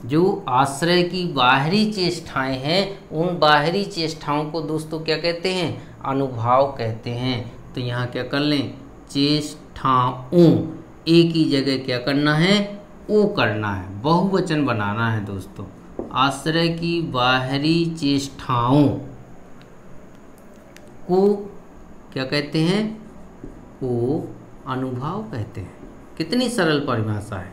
जो आश्रय की बाहरी चेष्टाएं हैं उन बाहरी चेष्टाओं को दोस्तों क्या कहते हैं? अनुभाव कहते हैं। तो यहाँ क्या कर लें? चेष्टाओं, एक ही जगह क्या करना है? ओ करना है, बहुवचन बनाना है दोस्तों। आश्रय की बाहरी चेष्टाओं को क्या कहते हैं? को अनुभाव कहते हैं। कितनी सरल परिभाषा है।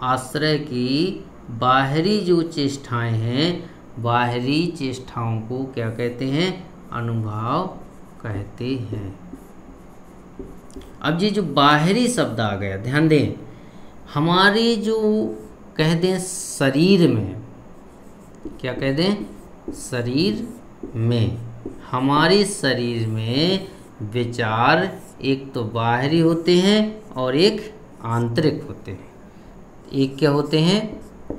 आश्रय की बाहरी जो चेष्टाएं हैं, बाहरी चेष्टाओं को क्या कहते हैं? अनुभाव कहते हैं। अब ये जो बाहरी शब्द आ गया, ध्यान दें, हमारे जो कह दें शरीर में, क्या कह दें? शरीर में, हमारे शरीर में विचार एक तो बाहरी होते हैं और एक आंतरिक होते हैं। एक क्या होते हैं?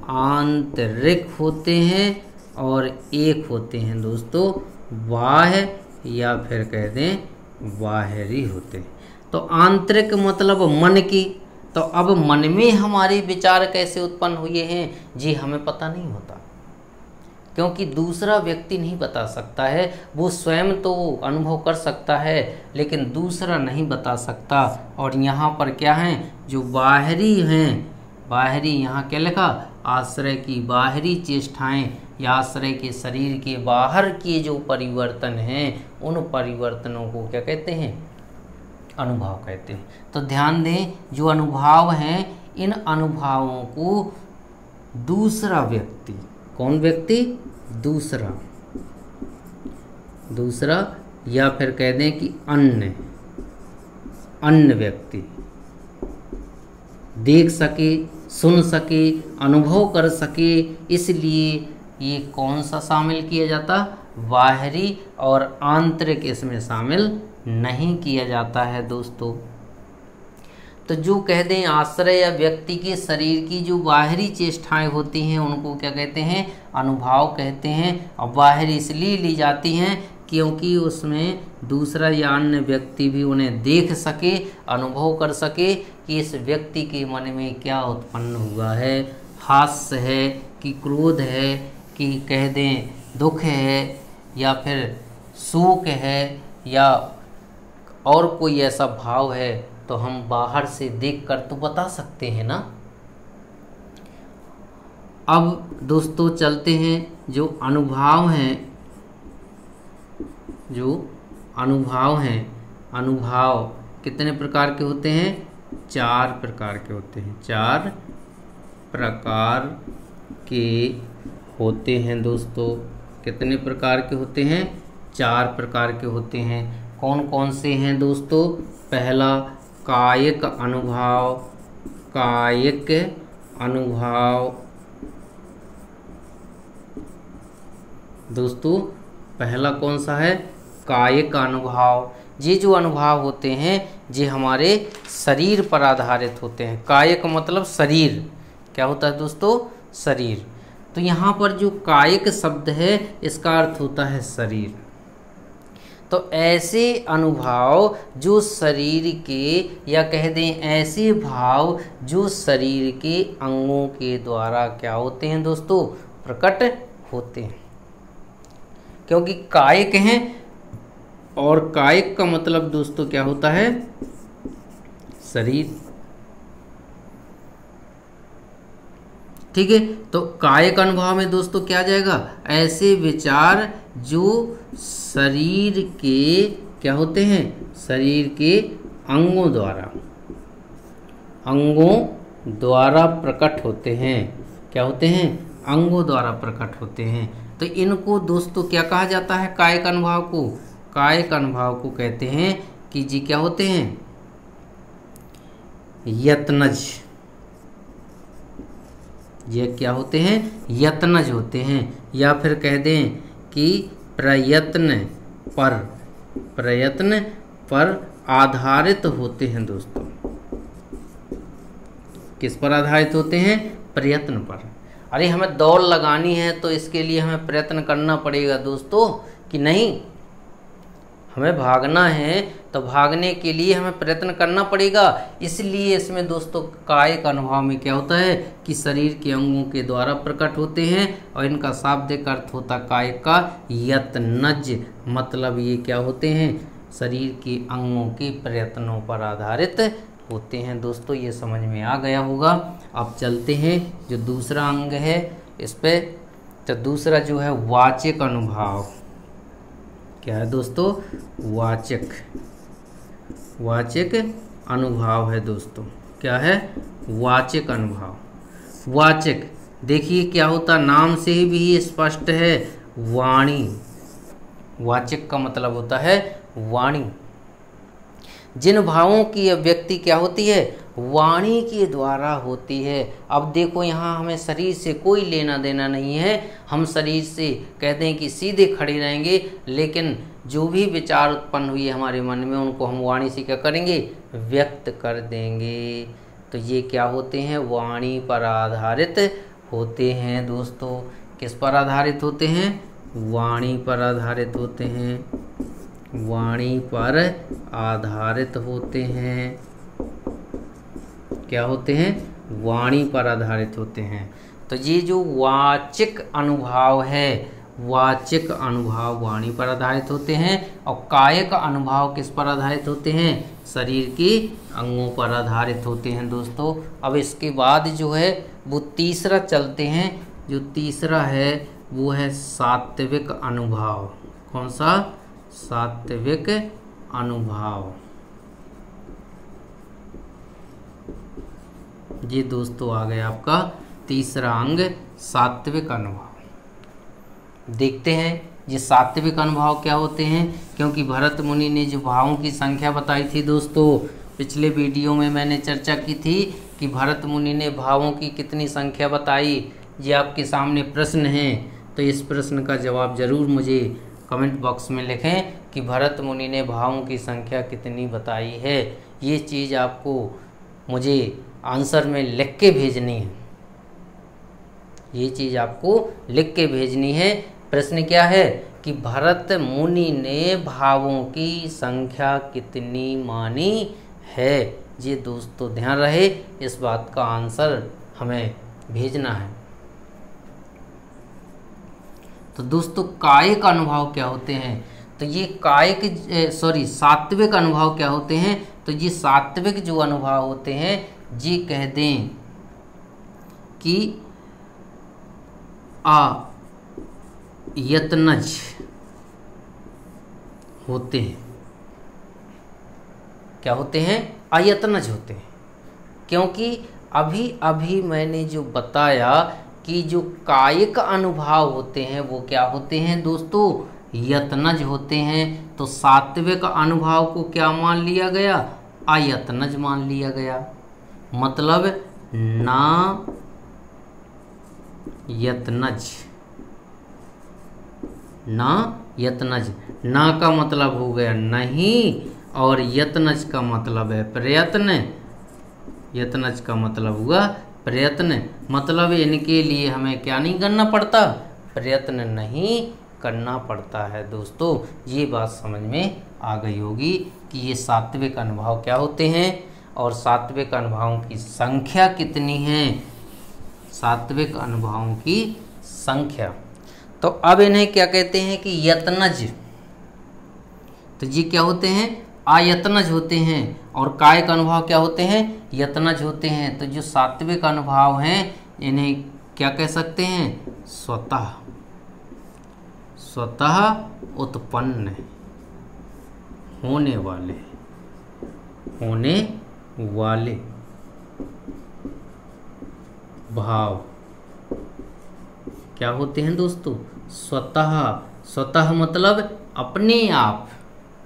आंतरिक होते हैं और एक होते हैं दोस्तों बाह्य या फिर कह दें बाहरी होते हैं। तो आंतरिक मतलब मन की। तो अब मन में हमारे विचार कैसे उत्पन्न हुए हैं जी हमें पता नहीं होता, क्योंकि दूसरा व्यक्ति नहीं बता सकता है। वो स्वयं तो अनुभव कर सकता है लेकिन दूसरा नहीं बता सकता। और यहाँ पर क्या हैं? जो बाहरी हैं, बाहरी, यहाँ क्या लिखा? आश्रय की बाहरी चेष्टाएं या आश्रय के शरीर के बाहर के जो परिवर्तन हैं उन परिवर्तनों को क्या कहते हैं? अनुभव कहते हैं। तो ध्यान दें, जो अनुभव हैं इन अनुभवों को दूसरा व्यक्ति, कौन व्यक्ति? दूसरा या फिर कह दें कि अन्य व्यक्ति देख सके, सुन सके, अनुभव कर सके। इसलिए ये कौन सा शामिल किया जाता? बाहरी, और आंतरिक इसमें शामिल नहीं किया जाता है दोस्तों। तो जो कह दें आश्रय या व्यक्ति के शरीर की जो बाहरी चेष्टाएं होती हैं उनको क्या कहते हैं? अनुभाव कहते हैं। और बाहरी इसलिए ली जाती हैं क्योंकि उसमें दूसरा या अन्य व्यक्ति भी उन्हें देख सके, अनुभव कर सके कि इस व्यक्ति के मन में क्या उत्पन्न हुआ है। हास्य है कि क्रोध है कि कह दें दुख है या फिर शोक है या और कोई ऐसा भाव है तो हम बाहर से देखकर तो बता सकते हैं ना। अब दोस्तों चलते हैं, जो अनुभाव हैं, अनुभाव कितने प्रकार के होते हैं? 4 प्रकार के होते हैं। 4 प्रकार के होते हैं दोस्तों। कितने प्रकार के होते हैं? 4 प्रकार के होते हैं। कौन कौन से हैं दोस्तों? पहला कायिक अनुभाव। कायिक अनुभाव दोस्तों पहला कौन सा है? कायिक अनुभाव। ये जो अनुभव होते हैं ये हमारे शरीर पर आधारित होते हैं। कायिक मतलब शरीर, क्या होता है दोस्तों? शरीर। तो यहाँ पर जो कायिक शब्द है इसका अर्थ होता है शरीर। तो ऐसे अनुभाव जो शरीर के, या कह दें ऐसे भाव जो शरीर के अंगों के द्वारा क्या होते हैं दोस्तों, प्रकट होते हैं। क्योंकि कायिक हैं, और कायिक का मतलब दोस्तों क्या होता है, शरीर। ठीक है, तो कायिक अनुभाव में दोस्तों क्या आ जाएगा, ऐसे विचार जो शरीर के क्या होते हैं, शरीर के अंगों द्वारा प्रकट होते हैं। क्या होते हैं, अंगों द्वारा प्रकट होते हैं। तो इनको दोस्तों क्या कहा जाता है, कायिक अनुभाव को, कायिक अनुभाव को कहते हैं कि जी क्या होते हैं, यत्नज। ये क्या होते हैं, यत्नज होते हैं, या फिर कह दें कि प्रयत्न पर आधारित होते हैं दोस्तों। किस पर आधारित होते हैं, प्रयत्न पर। अरे हमें दौड़ लगानी है तो इसके लिए हमें प्रयत्न करना पड़ेगा दोस्तों कि नहीं, हमें भागना है तो भागने के लिए हमें प्रयत्न करना पड़ेगा। इसलिए इसमें दोस्तों कायिक अनुभाव में क्या होता है कि शरीर के अंगों के द्वारा प्रकट होते हैं, और इनका शाब्दिक अर्थ होता कायिक का यत्नज। मतलब ये क्या होते हैं, शरीर के अंगों के प्रयत्नों पर आधारित होते हैं। दोस्तों ये समझ में आ गया होगा। अब चलते हैं जो दूसरा अंग है इस पे। तो दूसरा जो है वाचिक अनुभाव। क्या है दोस्तों, वाचिक अनुभाव है दोस्तों। क्या है, वाचिक अनुभाव। वाचिक देखिए क्या होता, नाम से ही भी स्पष्ट है, वाणी। वाचिक का मतलब होता है वाणी। जिन भावों की अभिव्यक्ति क्या होती है, वाणी के द्वारा होती है। अब देखो यहाँ हमें शरीर से कोई लेना देना नहीं है, हम शरीर से कहते हैं कि सीधे खड़े रहेंगे, लेकिन जो भी विचार उत्पन्न हुई है हमारे मन में उनको हम वाणी से क्या करेंगे, व्यक्त कर देंगे। तो ये क्या होते हैं, वाणी पर आधारित होते हैं दोस्तों। किस पर आधारित होते हैं, वाणी पर आधारित होते हैं, वाणी पर आधारित होते हैं। क्या होते हैं, वाणी पर आधारित होते हैं। तो ये जो वाचिक अनुभाव है, वाचिक अनुभाव वाणी पर आधारित होते हैं, और कायिक अनुभाव किस पर आधारित होते हैं, शरीर के अंगों पर आधारित होते हैं दोस्तों। अब इसके बाद जो है वो तीसरा चलते हैं। जो तीसरा है वो है सात्विक अनुभाव। कौन सा, सात्विक अनुभाव। ये दोस्तों आ गया आपका तीसरा अंग, सात्विक अनुभाव। देखते हैं ये सात्विक अनुभाव क्या होते हैं। क्योंकि भरत मुनि ने जो भावों की संख्या बताई थी दोस्तों, पिछले वीडियो में मैंने चर्चा की थी कि भरत मुनि ने भावों की कितनी संख्या बताई। ये आपके सामने प्रश्न है, तो इस प्रश्न का जवाब जरूर मुझे कमेंट बॉक्स में लिखें कि भरत मुनि ने भावों की संख्या कितनी बताई है। ये चीज़ आपको मुझे आंसर में लिख के भेजनी है, ये चीज़ आपको लिख के भेजनी है। प्रश्न क्या है कि भरत मुनि ने भावों की संख्या कितनी मानी है। ये दोस्तों ध्यान रहे, इस बात का आंसर हमें भेजना है। तो दोस्तों कायिक अनुभव क्या होते हैं, तो ये सात्विक अनुभव क्या होते हैं। तो ये सात्विक जो अनुभव होते हैं, ये कह दें कि यत्नज होते हैं। क्या होते हैं, अयत्नज होते हैं। क्योंकि अभी अभी मैंने जो बताया कि जो कायिक अनुभाव होते हैं वो क्या होते हैं दोस्तों, यत्नज होते हैं। तो सात्विक अनुभाव को क्या मान लिया गया, अयत्नज मान लिया गया। मतलब ना यत्नज, ना यत्नज। ना का मतलब हो गया नहीं, और यत्नज का मतलब है प्रयत्न। यत्नज का मतलब हुआ प्रयत्न। मतलब इनके लिए हमें क्या नहीं करना पड़ता, प्रयत्न नहीं करना पड़ता है। दोस्तों ये बात समझ में आ गई होगी कि ये सात्विक अनुभाव क्या होते हैं और सात्विक अनुभावों की संख्या कितनी है। सात्विक अनुभावों की संख्या। तो अब इन्हें क्या कहते हैं कि यत्नज। तो ये क्या होते हैं, आयतनज होते हैं। और कायिक अनुभाव क्या होते हैं, यत्नज होते हैं। तो जो सात्विक अनुभाव हैं इन्हें क्या कह सकते हैं, स्वतः उत्पन्न होने वाले भाव क्या होते हैं दोस्तों, स्वतः मतलब अपने आप।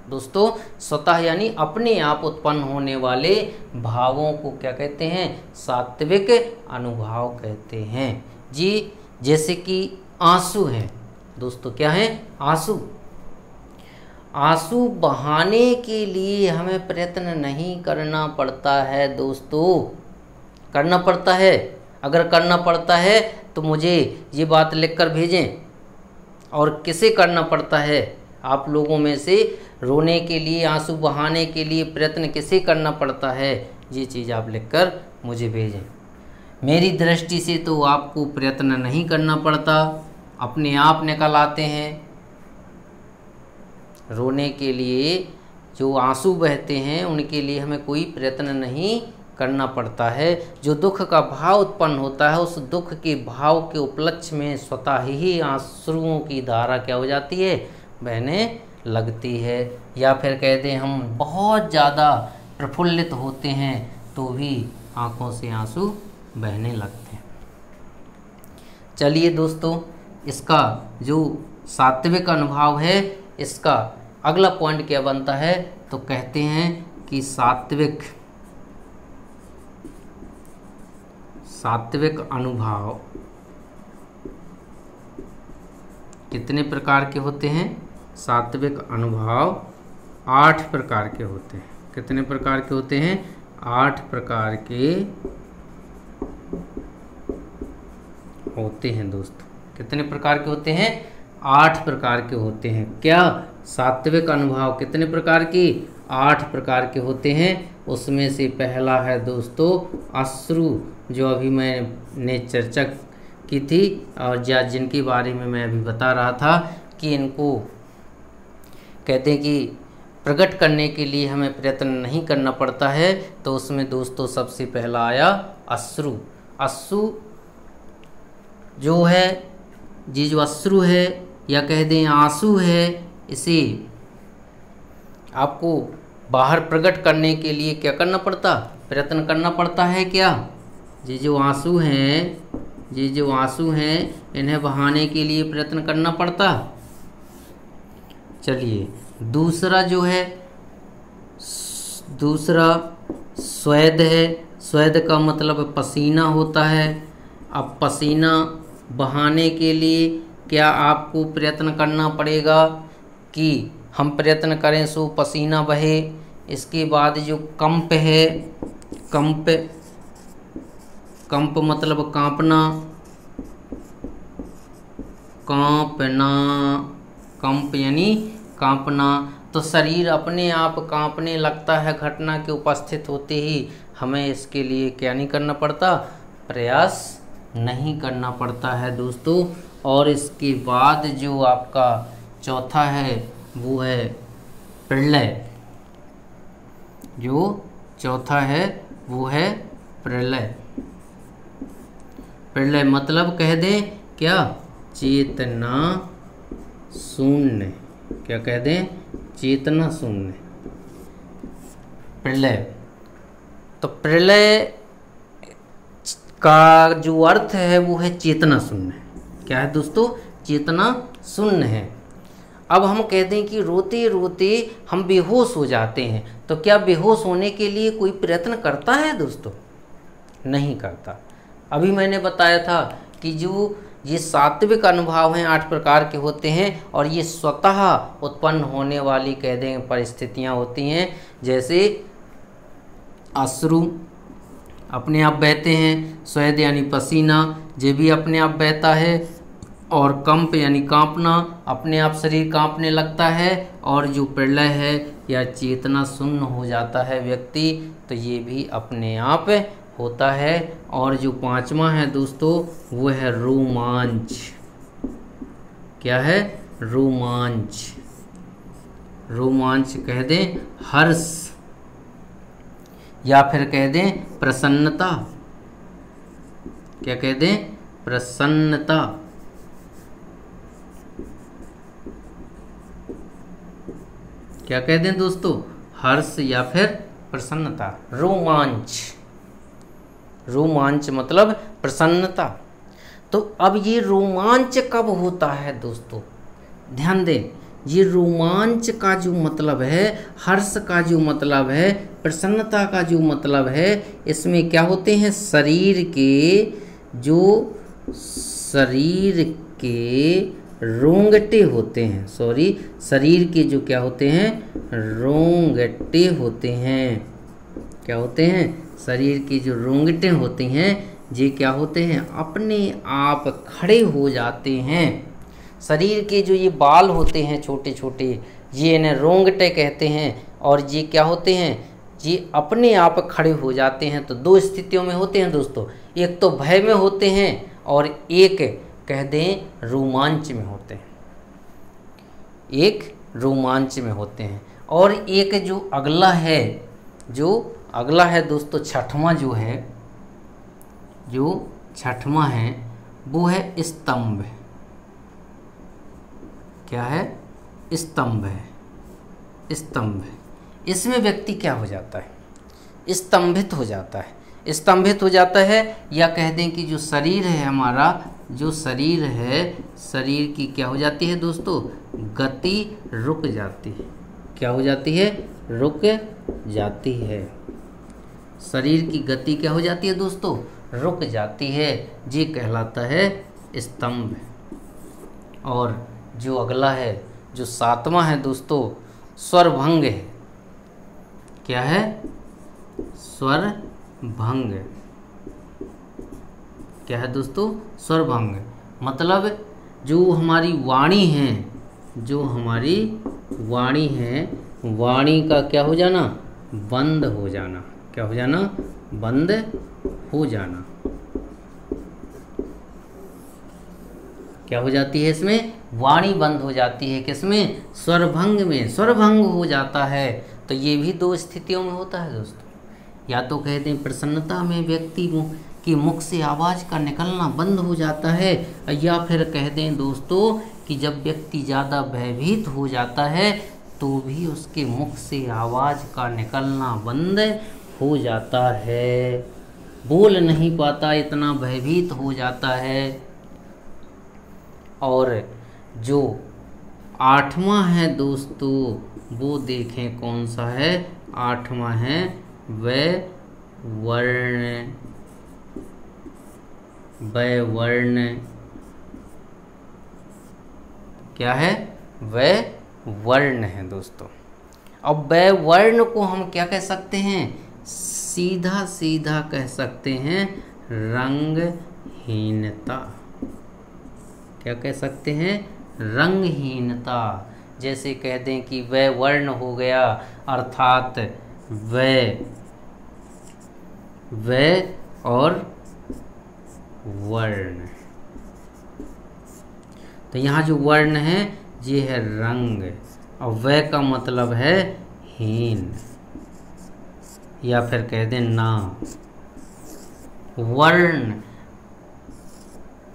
दोस्तों स्वतः यानी अपने आप उत्पन्न होने वाले भावों को क्या कहते हैं, सात्विक अनुभाव कहते हैं जी। जैसे कि आंसू हैं दोस्तों, क्या है, आंसू बहाने के लिए हमें प्रयत्न नहीं करना पड़ता है दोस्तों। करना पड़ता है, अगर करना पड़ता है तो मुझे ये बात लिखकर भेजें। और किसे करना पड़ता है, आप लोगों में से रोने के लिए, आंसू बहाने के लिए प्रयत्न किसे करना पड़ता है, ये चीज़ आप लिखकर मुझे भेजें। मेरी दृष्टि से तो आपको प्रयत्न नहीं करना पड़ता, अपने आप निकल आते हैं। रोने के लिए जो आंसू बहते हैं उनके लिए हमें कोई प्रयत्न नहीं करना पड़ता है। जो दुख का भाव उत्पन्न होता है उस दुख के भाव के उपलक्ष्य में स्वतः ही आंसुओं की धारा क्या हो जाती है, बहने लगती है। या फिर कह दें हम बहुत ज़्यादा प्रफुल्लित होते हैं तो भी आंखों से आंसू बहने लगते हैं। चलिए दोस्तों, इसका जो सात्विक अनुभव है इसका अगला पॉइंट क्या बनता है, तो कहते हैं कि सात्विक अनुभाव कितने प्रकार के होते हैं, सात्विक अनुभाव 8 प्रकार के होते हैं। कितने प्रकार के होते हैं, 8 प्रकार के होते हैं दोस्तों। कितने प्रकार के होते हैं, 8 प्रकार के होते हैं। क्या सात्विक अनुभाव कितने प्रकार की, 8 प्रकार के होते हैं। उसमें से पहला है दोस्तों अश्रु, जो अभी मैंने चर्चा की थी और जिनके बारे में मैं अभी बता रहा था कि इनको कहते हैं कि प्रकट करने के लिए हमें प्रयत्न नहीं करना पड़ता है। तो उसमें दोस्तों सबसे पहला आया अश्रु। अश्रु जो है, ये जो अश्रु है या कह दें आंसू है, इसे आपको बाहर प्रकट करने के लिए क्या करना पड़ता, प्रयत्न करना पड़ता है। क्या ये जो आंसू हैं इन्हें बहाने के लिए प्रयत्न करना पड़ता। चलिए दूसरा जो है, दूसरा स्वेद है। स्वेद का मतलब पसीना होता है। अब पसीना बहाने के लिए क्या आपको प्रयत्न करना पड़ेगा कि हम प्रयत्न करें सो पसीना बहे। इसके बाद जो कंप है, कंप मतलब कांपना, कंप यानी कांपना। तो शरीर अपने आप कांपने लगता है घटना के उपस्थित होते ही। हमें इसके लिए क्या नहीं करना पड़ता, प्रयास नहीं करना पड़ता है दोस्तों। और इसके बाद जो आपका चौथा है वो है प्रलय। जो चौथा है वो है प्रलय। प्रलय मतलब कह दें क्या, चेतना शून्य। क्या कह दें, चेतना शून्य, प्रलय। तो प्रलय का जो अर्थ है वो है चेतना शून्य। क्या है दोस्तों, चेतना शून्य है। अब हम कहते हैं कि रोते रोते हम बेहोश हो जाते हैं। तो क्या बेहोश होने के लिए कोई प्रयत्न करता है दोस्तों, नहीं करता। अभी मैंने बताया था कि जो ये सात्विक अनुभाव हैं 8 प्रकार के होते हैं और ये स्वतः उत्पन्न होने वाली कह दें परिस्थितियां होती हैं। जैसे अश्रु अपने आप बहते हैं, स्वेद यानी पसीना, ये भी अपने आप बहता है। और कंप यानी कांपना, अपने आप शरीर कांपने लगता है। और जो प्रलय है या चेतना शून्य हो जाता है व्यक्ति, तो ये भी अपने आप होता है। और जो पांचवा है दोस्तों वो है रोमांच। क्या है? रोमांच। रोमांच कह दें हर्ष, या फिर कह दें प्रसन्नता। क्या कह दें? प्रसन्नता। क्या कह दें दोस्तों? हर्ष या फिर प्रसन्नता। रोमांच, रोमांच मतलब प्रसन्नता। तो अब ये रोमांच कब होता है दोस्तों? ध्यान दें, ये रोमांच का जो मतलब है, हर्ष का जो मतलब है, प्रसन्नता का जो मतलब है, इसमें क्या होते हैं? शरीर के रोंगटे होते हैं। शरीर के जो क्या होते हैं? रोंगटे होते हैं। क्या होते हैं? शरीर की जो रोंगटे होते हैं, ये क्या होते हैं? अपने आप खड़े हो जाते हैं। शरीर के जो ये बाल होते हैं छोटे छोटे, ये इन्हें रोंगटे कहते हैं। और ये क्या होते हैं? ये अपने आप खड़े हो जाते हैं। तो दो स्थितियों में होते हैं दोस्तों, एक तो भय में होते हैं और एक कह दें रोमांच में होते हैं। एक रोमांच में होते हैं। और एक जो अगला है दोस्तों, छठवां जो छठवां है वो है स्तंभ। क्या है? स्तंभ है। स्तंभ। इसमें व्यक्ति क्या हो जाता है? स्तंभित हो जाता है। स्तंभित हो जाता है, या कह दें कि जो शरीर है हमारा, जो शरीर है, शरीर की क्या हो जाती है दोस्तों? गति रुक जाती है। क्या हो जाती है? रुक जाती है। शरीर की गति क्या हो जाती है दोस्तों? रुक जाती है। ये कहलाता है स्तंभ। और जो अगला है, जो सातवां है दोस्तों, स्वरभंग है। क्या है? स्वरभंग। क्या है दोस्तों? स्वरभंग मतलब जो हमारी वाणी है, जो हमारी वाणी है, वाणी का क्या हो जाना? बंद हो जाना। क्या हो जाना? बंद हो जाना। क्या हो जाती है इसमें? वाणी बंद हो जाती है। किसमें? स्वरभंग में। स्वरभंग हो जाता है। तो ये भी दो स्थितियों में होता है दोस्तों। या तो कहते हैं प्रसन्नता में व्यक्ति की मुख से आवाज़ का निकलना बंद हो जाता है, या फिर कह दें दोस्तों कि जब व्यक्ति ज़्यादा भयभीत हो जाता है तो भी उसके मुख से आवाज़ का निकलना बंद हो जाता है। बोल नहीं पाता, इतना भयभीत हो जाता है। और जो आठवां है दोस्तों, वो देखें कौन सा है? आठवां है वर्ण। वर्ण क्या है? वर्ण है दोस्तों। अब वर्ण को हम क्या कह सकते हैं? सीधा सीधा कह सकते हैं रंगहीनता। क्या कह सकते हैं? रंगहीनता। जैसे कह दें कि वह वर्ण हो गया, अर्थात वह और वर्ण। तो यहाँ जो वर्ण है ये है रंग, और वह का मतलब है हीन, या फिर कह दें ना। वर्ण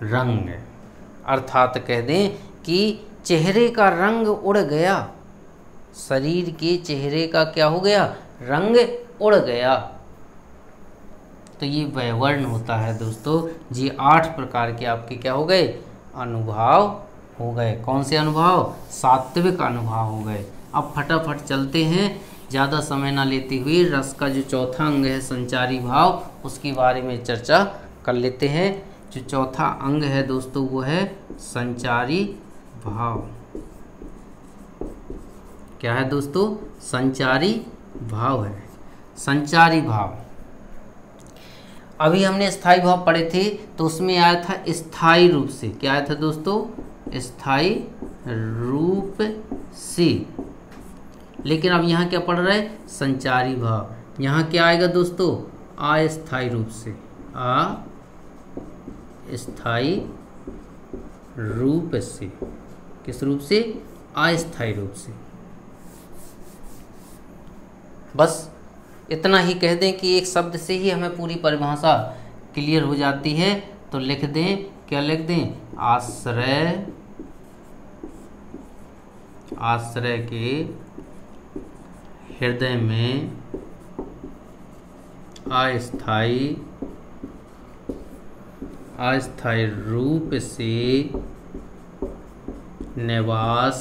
रंग अर्थात कह दें कि चेहरे का रंग उड़ गया। शरीर के चेहरे का क्या हो गया? रंग उड़ गया। तो ये वर्ण होता है दोस्तों। ये 8 प्रकार के आपके क्या हो गए? अनुभव हो गए। कौन से अनुभव? सात्विक अनुभव हो गए। अब फटाफट चलते हैं, ज़्यादा समय ना लेते हुए रस का जो चौथा अंग है संचारी भाव, उसके बारे में चर्चा कर लेते हैं। जो चौथा अंग है दोस्तों वो है संचारी भाव। क्या है दोस्तों? संचारी भाव है। संचारी भाव। अभी हमने स्थायी भाव पढ़े थे तो उसमें आया था स्थायी रूप से। क्या आया था दोस्तों? स्थायी रूप से। लेकिन अब यहाँ क्या पढ़ रहे हैं? संचारी भाव। यहाँ क्या आएगा दोस्तों? अस्थायी रूप से। अस्थायी रूप से। किस रूप से? अस्थायी रूप से। बस इतना ही कह दें कि एक शब्द से ही हमें पूरी परिभाषा क्लियर हो जाती है। तो लिख दें, क्या लिख दें? आश्रय, आश्रय के हृदय में अस्थायी रूप से निवास,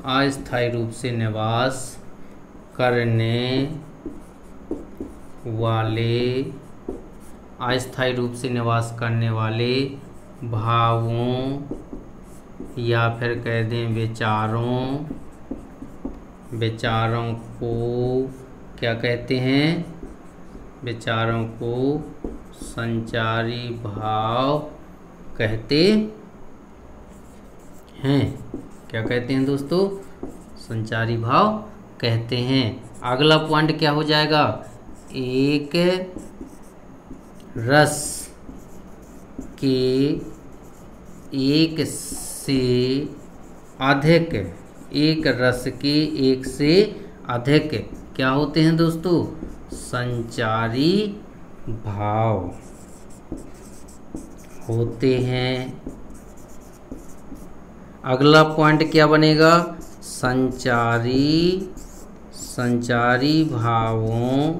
अस्थायी रूप से निवास करने वाले, अस्थायी रूप से निवास करने वाले भावों या फिर कह दें विचारों को क्या कहते हैं? विचारों को संचारी भाव कहते हैं। क्या कहते हैं दोस्तों? संचारी भाव कहते हैं। अगला पॉइंट क्या हो जाएगा? एक रस के एक से अधिक, एक रस के एक से अधिक क्या होते हैं दोस्तों? संचारी भाव होते हैं। अगला पॉइंट क्या बनेगा? संचारी भावों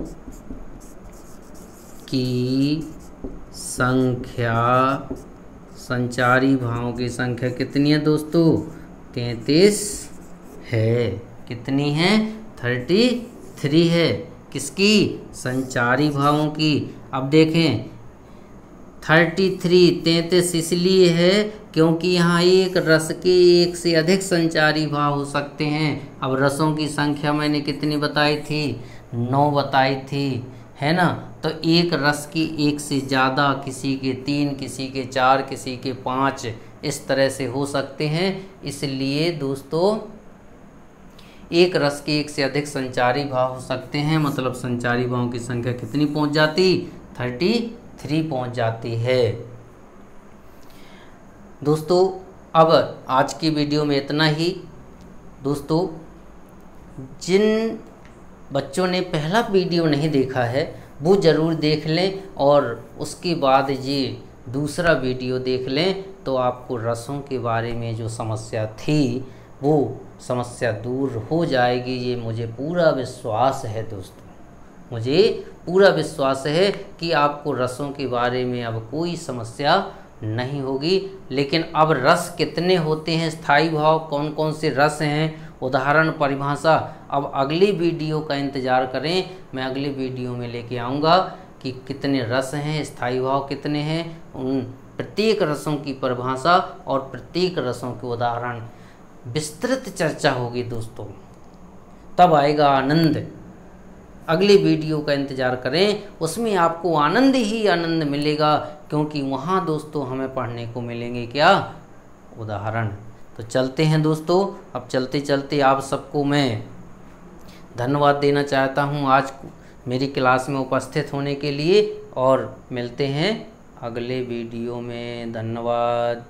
की संख्या, संचारी भावों की संख्या कितनी है दोस्तों? 33 है। कितनी है? 33 है। किसकी? संचारी भावों की। अब देखें 33 इसलिए है क्योंकि यहाँ एक रस के एक से अधिक संचारी भाव हो सकते हैं। अब रसों की संख्या मैंने कितनी बताई थी? 9 बताई थी, है ना। तो एक रस की एक से ज़्यादा, किसी के 3, किसी के 4, किसी के 5 इस तरह से हो सकते हैं। इसलिए दोस्तों एक रस के एक से अधिक संचारी भाव हो सकते हैं। मतलब संचारी भावों की संख्या कितनी पहुंच जाती? 33 पहुंच जाती है। दोस्तों अब आज की वीडियो में इतना ही। दोस्तों जिन बच्चों ने पहला वीडियो नहीं देखा है वो ज़रूर देख लें और उसके बाद ये दूसरा वीडियो देख लें तो आपको रसों के बारे में जो समस्या थी वो समस्या दूर हो जाएगी। ये मुझे पूरा विश्वास है दोस्तों, मुझे पूरा विश्वास है कि आपको रसों के बारे में अब कोई समस्या नहीं होगी। लेकिन अब रस कितने होते हैं, स्थायी भाव कौन कौन से रस हैं, उदाहरण परिभाषा, अब अगली वीडियो का इंतज़ार करें। मैं अगली वीडियो में लेके आऊँगा कि कितने रस हैं, स्थायी भाव कितने हैं, उन प्रत्येक रसों की परिभाषा और प्रत्येक रसों के उदाहरण विस्तृत चर्चा होगी दोस्तों। तब आएगा आनंद। अगली वीडियो का इंतज़ार करें, उसमें आपको आनंद ही आनंद मिलेगा क्योंकि वहाँ दोस्तों हमें पढ़ने को मिलेंगे क्या? उदाहरण। तो चलते हैं दोस्तों। अब चलते चलते आप सबको मैं धन्यवाद देना चाहता हूँ आज मेरी क्लास में उपस्थित होने के लिए और मिलते हैं अगले वीडियो में। धन्यवाद।